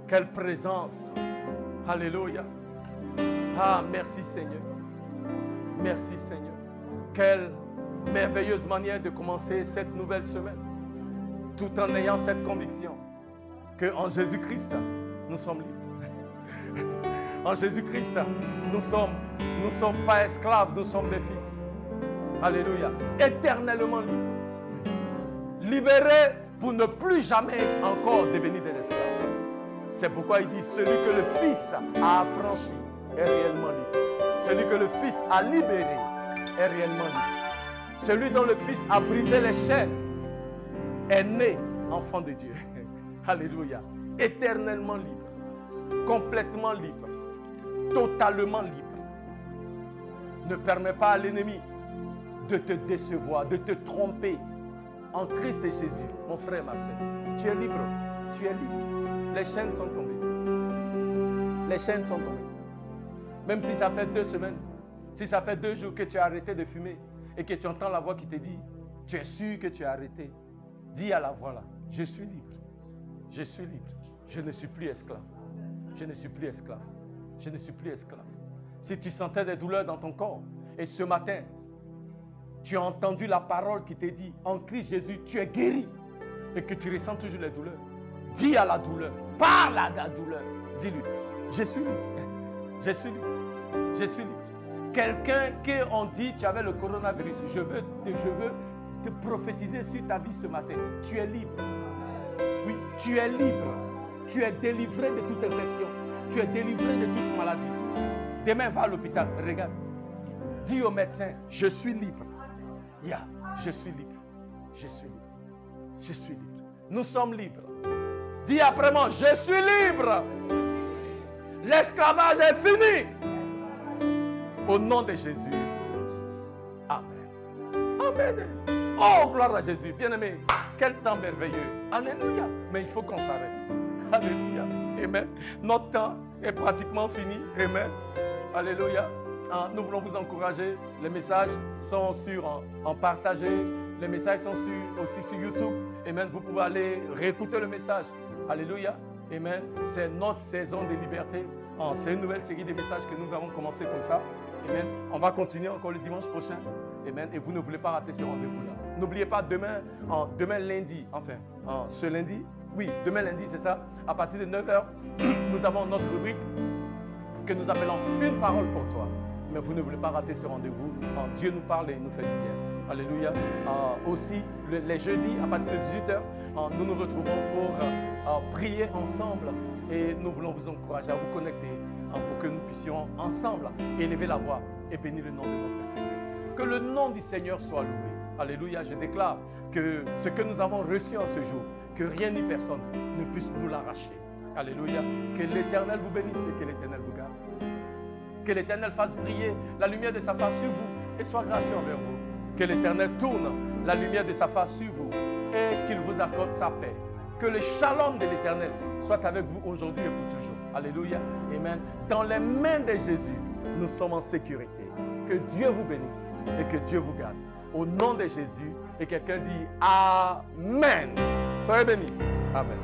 Quelle présence. Alléluia. Ah, merci Seigneur. Merci Seigneur. Quelle merveilleuse manière de commencer cette nouvelle semaine. Tout en ayant cette conviction qu'en Jésus-Christ, nous sommes libres. En Jésus-Christ, nous sommes pas esclaves, nous sommes des fils. Alléluia. Éternellement libres. Libérés pour ne plus jamais encore devenir des esclaves. C'est pourquoi il dit, celui que le Fils a affranchi est réellement libre. Celui que le Fils a libéré est réellement libre. Celui dont le Fils a brisé les chaînes est né enfant de Dieu. Alléluia. Éternellement libre. Complètement libre. Totalement libre. Ne permets pas à l'ennemi de te décevoir, de te tromper. En Christ et Jésus, mon frère, ma soeur, tu es libre. Tu es libre. Les chaînes sont tombées. Les chaînes sont tombées. Même si ça fait 2 semaines, si ça fait 2 jours que tu as arrêté de fumer et que tu entends la voix qui te dit, tu es sûr que tu as arrêté. Dis à la voix là, je suis libre. Je suis libre. Je ne suis plus esclave. Je ne suis plus esclave. Je ne suis plus esclave. Si tu sentais des douleurs dans ton corps et ce matin, tu as entendu la parole qui te dit, en Christ Jésus, tu es guéri et que tu ressens toujours les douleurs, dis à la douleur, parle à la douleur, dis-lui, je suis libre, je suis libre, je suis libre. Quelqu'un qui on dit, tu avais le coronavirus, je veux te prophétiser sur ta vie ce matin, tu es libre. Oui, tu es libre, tu es délivré de toute infection, tu es délivré de toute maladie. Demain, va à l'hôpital, regarde, dis au médecin, je suis libre. Yeah, je suis libre. Je suis libre. Je suis libre. Nous sommes libres. Dis après moi, je suis libre. L'esclavage est fini. Au nom de Jésus. Amen. Amen. Oh, gloire à Jésus. Bien-aimé, quel temps merveilleux. Alléluia. Mais il faut qu'on s'arrête. Alléluia. Amen. Notre temps est pratiquement fini. Amen. Alléluia. Nous voulons vous encourager. Les messages sont en partagé. Les messages sont aussi sur YouTube. Amen. Vous pouvez aller réécouter le message. Alléluia. Amen. C'est notre saison de liberté. C'est une nouvelle série de messages que nous avons commencé comme ça. Amen. On va continuer encore le dimanche prochain. Amen. Et vous ne voulez pas rater ce rendez-vous-là. N'oubliez pas demain lundi, ce lundi. Oui, demain lundi, c'est ça. À partir de 9h, nous avons notre rubrique que nous appelons Une parole pour toi. Mais vous ne voulez pas rater ce rendez-vous. Dieu nous parle et il nous fait du bien. Alléluia. Aussi, les jeudis, à partir de 18h, nous nous retrouvons pour prier ensemble. Et nous voulons vous encourager à vous connecter pour que nous puissions ensemble élever la voix et bénir le nom de notre Seigneur. Que le nom du Seigneur soit loué. Alléluia. Je déclare que ce que nous avons reçu en ce jour, que rien ni personne ne puisse nous l'arracher. Alléluia. Que l'Éternel vous bénisse et que l'Éternel vous garde. Que l'Éternel fasse briller la lumière de sa face sur vous et soit gracieux envers vous. Que l'Éternel tourne la lumière de sa face sur vous et qu'il vous accorde sa paix. Que le shalom de l'Éternel soit avec vous aujourd'hui et pour toujours. Alléluia. Amen. Dans les mains de Jésus, nous sommes en sécurité. Que Dieu vous bénisse et que Dieu vous garde. Au nom de Jésus, et quelqu'un dit Amen. Soyez bénis. Amen.